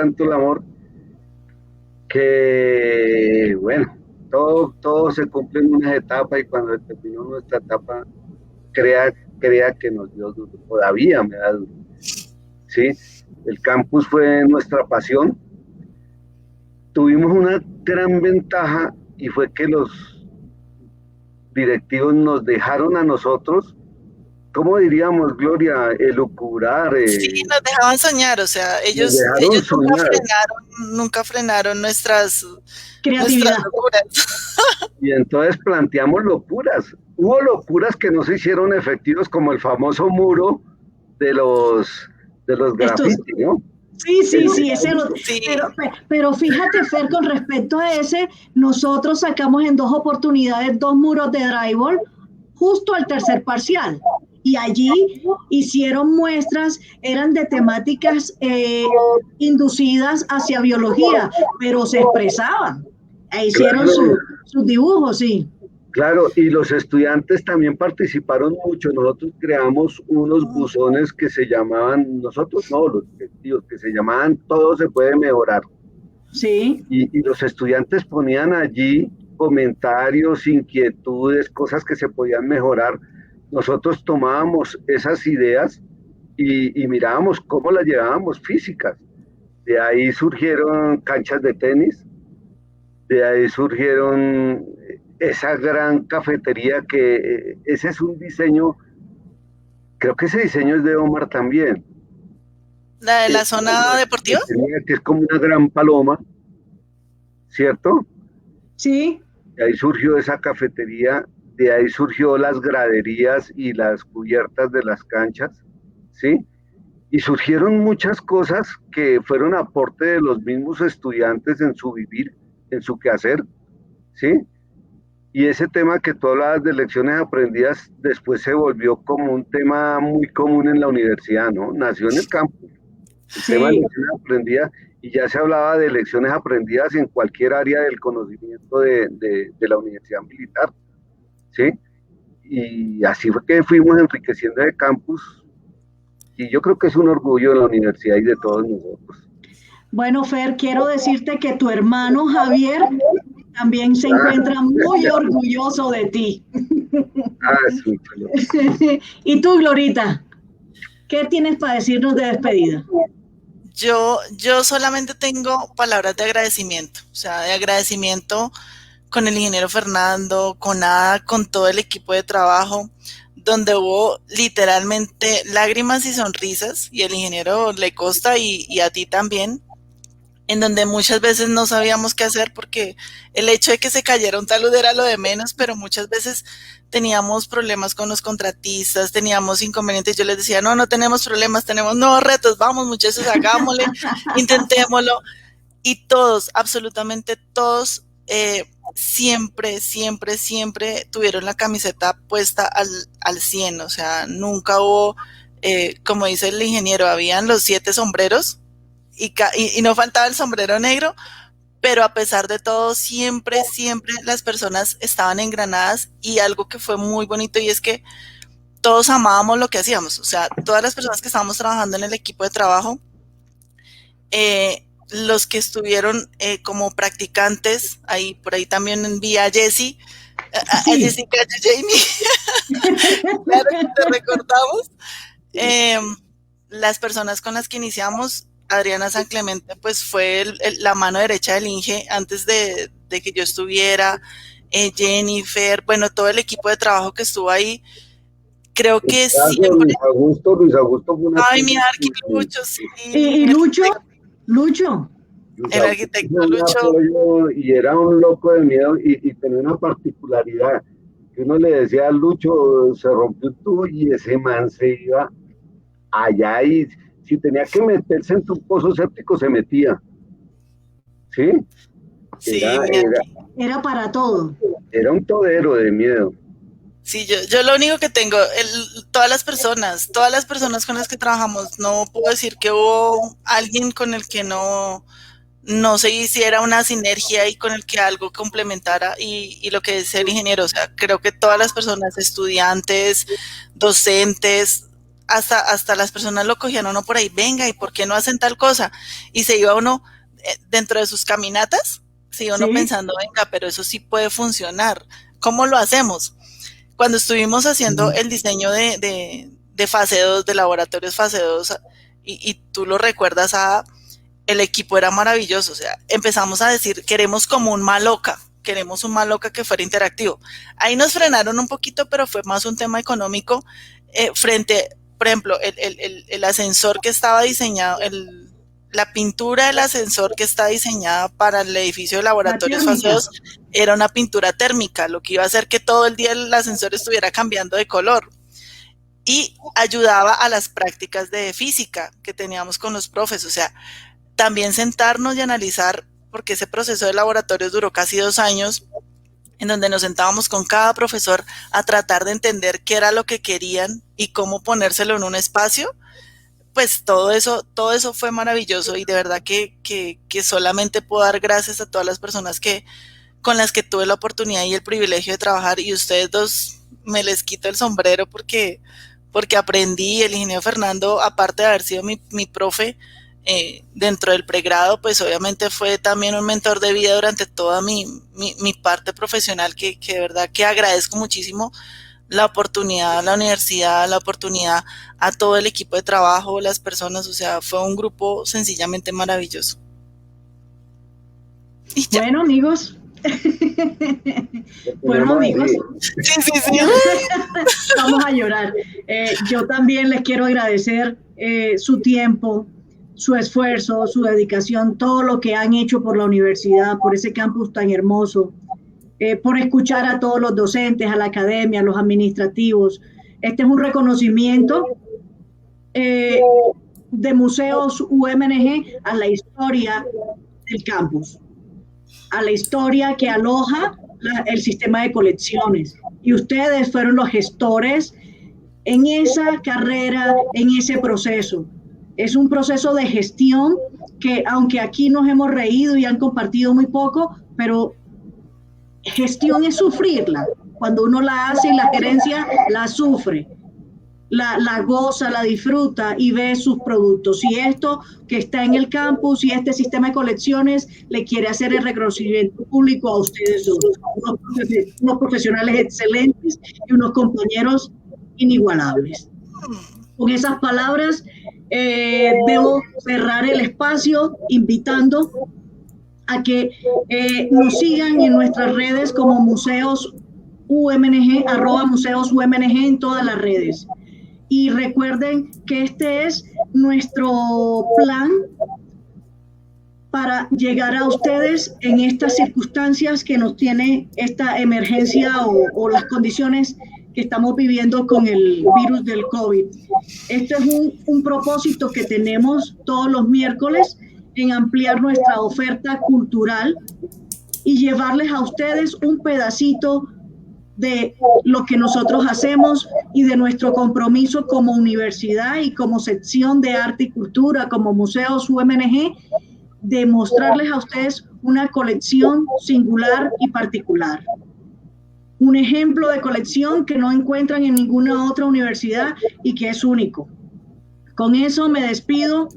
Speaker 2: que bueno, todo se cumple en unas etapas, y cuando terminó nuestra etapa, crea que nos dio duro, todavía me da duro. ¿sí? El campus fue nuestra pasión. Tuvimos una gran ventaja y fue que los directivos nos dejaron a nosotros, ¿cómo diríamos, Gloria? Elucubrar.
Speaker 3: Sí, nos dejaban soñar, o sea, ellos nunca frenaron nuestras locuras.
Speaker 2: Y entonces planteamos locuras. Hubo locuras que no se hicieron efectivos, como el famoso muro de los graffiti, ¿no?
Speaker 1: Sí, pero fíjate, Fer, con respecto a ese, nosotros sacamos en 2 oportunidades 2 muros de drywall justo al tercer parcial. Y allí hicieron muestras, eran de temáticas inducidas hacia biología, pero se expresaban. Hicieron sus dibujos, sí.
Speaker 2: Claro, y los estudiantes también participaron mucho. Nosotros creamos unos buzones que se llamaban, nosotros no, los directivos, que se llamaban Todo se puede mejorar.
Speaker 1: Sí.
Speaker 2: Y los estudiantes ponían allí comentarios, inquietudes, cosas que se podían mejorar. Nosotros tomábamos esas ideas y mirábamos cómo las llevábamos físicas. De ahí surgieron canchas de tenis, de ahí surgieron esa gran cafetería que ese es un diseño, creo que ese diseño es de Omar también.
Speaker 3: ¿La de la zona deportiva?
Speaker 2: Que es como una gran paloma, ¿cierto?
Speaker 1: Sí.
Speaker 2: De ahí surgió esa cafetería, de ahí surgió las graderías y las cubiertas de las canchas, ¿sí? Y surgieron muchas cosas que fueron aporte de los mismos estudiantes en su vivir, en su quehacer, ¿sí? Y ese tema que tú hablabas de lecciones aprendidas, después se volvió como un tema muy común en la universidad, ¿no? Nació en el campus, el tema de lecciones aprendidas, y ya se hablaba de lecciones aprendidas en cualquier área del conocimiento de la universidad militar, ¿sí? Y así fue que fuimos enriqueciendo el campus, y yo creo que es un orgullo de la universidad y de todos nosotros.
Speaker 1: Bueno, Fer, quiero decirte que tu hermano Javier también se encuentra muy orgulloso de ti.
Speaker 2: Sí.
Speaker 1: ¿Y tú, Glorita? ¿Qué tienes para decirnos de despedida?
Speaker 3: Yo solamente tengo palabras de agradecimiento, o sea, de agradecimiento con el ingeniero Fernando, con Ada, con todo el equipo de trabajo, donde hubo literalmente lágrimas y sonrisas, y el ingeniero le consta y a ti también, en donde muchas veces no sabíamos qué hacer porque el hecho de que se cayera un talud era lo de menos, pero muchas veces teníamos problemas con los contratistas, teníamos inconvenientes. Yo les decía, no tenemos problemas, tenemos nuevos retos, vamos muchachos, hagámosle, intentémoslo. Y todos, absolutamente todos, siempre tuvieron la camiseta puesta al 100, o sea, nunca hubo, como dice el ingeniero, habían los 7 sombreros, y no faltaba el sombrero negro, pero a pesar de todo, siempre las personas estaban engranadas, y algo que fue muy bonito, y es que todos amábamos lo que hacíamos, o sea, todas las personas que estábamos trabajando en el equipo de trabajo, los que estuvieron como practicantes, por ahí también vi a Jessie, a Jessica, a Jamie, claro que te recordamos, las personas con las que iniciamos. Adriana San Clemente pues fue la mano derecha del Inge antes de que yo estuviera, Jennifer, bueno, todo el equipo de trabajo que estuvo ahí, creo que siempre...
Speaker 2: Luis Augusto fue una...
Speaker 3: Ay, mi arquitecto, sí.
Speaker 1: ¿Y Lucho?
Speaker 3: El arquitecto Lucho.
Speaker 2: Y era un loco de miedo y tenía una particularidad, que uno le decía a Lucho, se rompió un tubo y ese man se iba allá y... si tenía que meterse en un pozo séptico, se metía. ¿Sí?
Speaker 3: Sí,
Speaker 1: era para todo.
Speaker 2: Era un todero de miedo.
Speaker 3: Sí, yo lo único que tengo, todas las personas con las que trabajamos, no puedo decir que hubo alguien con el que no se hiciera una sinergia y con el que algo complementara, y lo que dice el ingeniero, o sea, creo que todas las personas, estudiantes, docentes, hasta las personas lo cogían uno por ahí, venga, ¿y por qué no hacen tal cosa? Y se iba uno dentro de sus caminatas, se iba uno pensando, venga, pero eso sí puede funcionar, ¿cómo lo hacemos? Cuando estuvimos haciendo el diseño de fase 2, de laboratorios fase 2, y tú lo recuerdas, el equipo era maravilloso, o sea, empezamos a decir, queremos como un Maloca que fuera interactivo. Ahí nos frenaron un poquito, pero fue más un tema económico, por ejemplo, el ascensor que estaba diseñado, la pintura del ascensor que está diseñada para el edificio de laboratorios faseos era una pintura térmica, lo que iba a hacer que todo el día el ascensor estuviera cambiando de color. Y ayudaba a las prácticas de física que teníamos con los profes, o sea, también sentarnos y analizar, porque ese proceso de laboratorios duró casi 2 años, en donde nos sentábamos con cada profesor a tratar de entender qué era lo que querían y cómo ponérselo en un espacio. Pues todo eso fue maravilloso, y de verdad que solamente puedo dar gracias a todas las personas con las que tuve la oportunidad y el privilegio de trabajar, y ustedes dos me les quito el sombrero porque aprendí. El ingeniero Fernando, aparte de haber sido mi profe dentro del pregrado, pues obviamente fue también un mentor de vida durante toda mi parte profesional, que de verdad que agradezco muchísimo la oportunidad a la universidad, la oportunidad a todo el equipo de trabajo, las personas, o sea, fue un grupo sencillamente maravilloso.
Speaker 1: Bueno, amigos. Bueno, amigos.
Speaker 3: Sí.
Speaker 1: Vamos a llorar. Yo también les quiero agradecer su tiempo, su esfuerzo, su dedicación, todo lo que han hecho por la universidad, por ese campus tan hermoso. Por escuchar a todos los docentes, a la academia, a los administrativos. Este es un reconocimiento de Museos UMNG a la historia del campus, a la historia que aloja el sistema de colecciones. Y ustedes fueron los gestores en esa carrera, en ese proceso. Es un proceso de gestión que, aunque aquí nos hemos reído y han compartido muy poco, pero gestión es sufrirla. Cuando uno la hace y la gerencia la sufre, la goza, la disfruta y ve sus productos. Y esto que está en el campus y este sistema de colecciones le quiere hacer el reconocimiento público a ustedes dos, unos profesionales excelentes y unos compañeros inigualables. Con esas palabras debo cerrar el espacio invitando a que nos sigan en nuestras redes como Museos UMNG, @Museos UMNG en todas las redes. Y recuerden que este es nuestro plan para llegar a ustedes en estas circunstancias que nos tiene esta emergencia o las condiciones que estamos viviendo con el virus del COVID. Este es un propósito que tenemos todos los miércoles, en ampliar nuestra oferta cultural y llevarles a ustedes un pedacito de lo que nosotros hacemos y de nuestro compromiso como universidad y como sección de arte y cultura, como Museos UMNG, de mostrarles a ustedes una colección singular y particular. Un ejemplo de colección que no encuentran en ninguna otra universidad y que es único. Con eso me despido,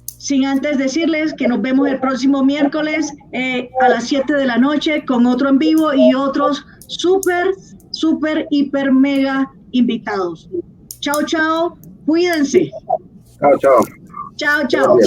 Speaker 1: sin antes decirles que nos vemos el próximo miércoles a las 7 de la noche con otro en vivo y otros súper, hiper, mega invitados. Chao, chao. Cuídense.
Speaker 2: Chao.
Speaker 3: Chao.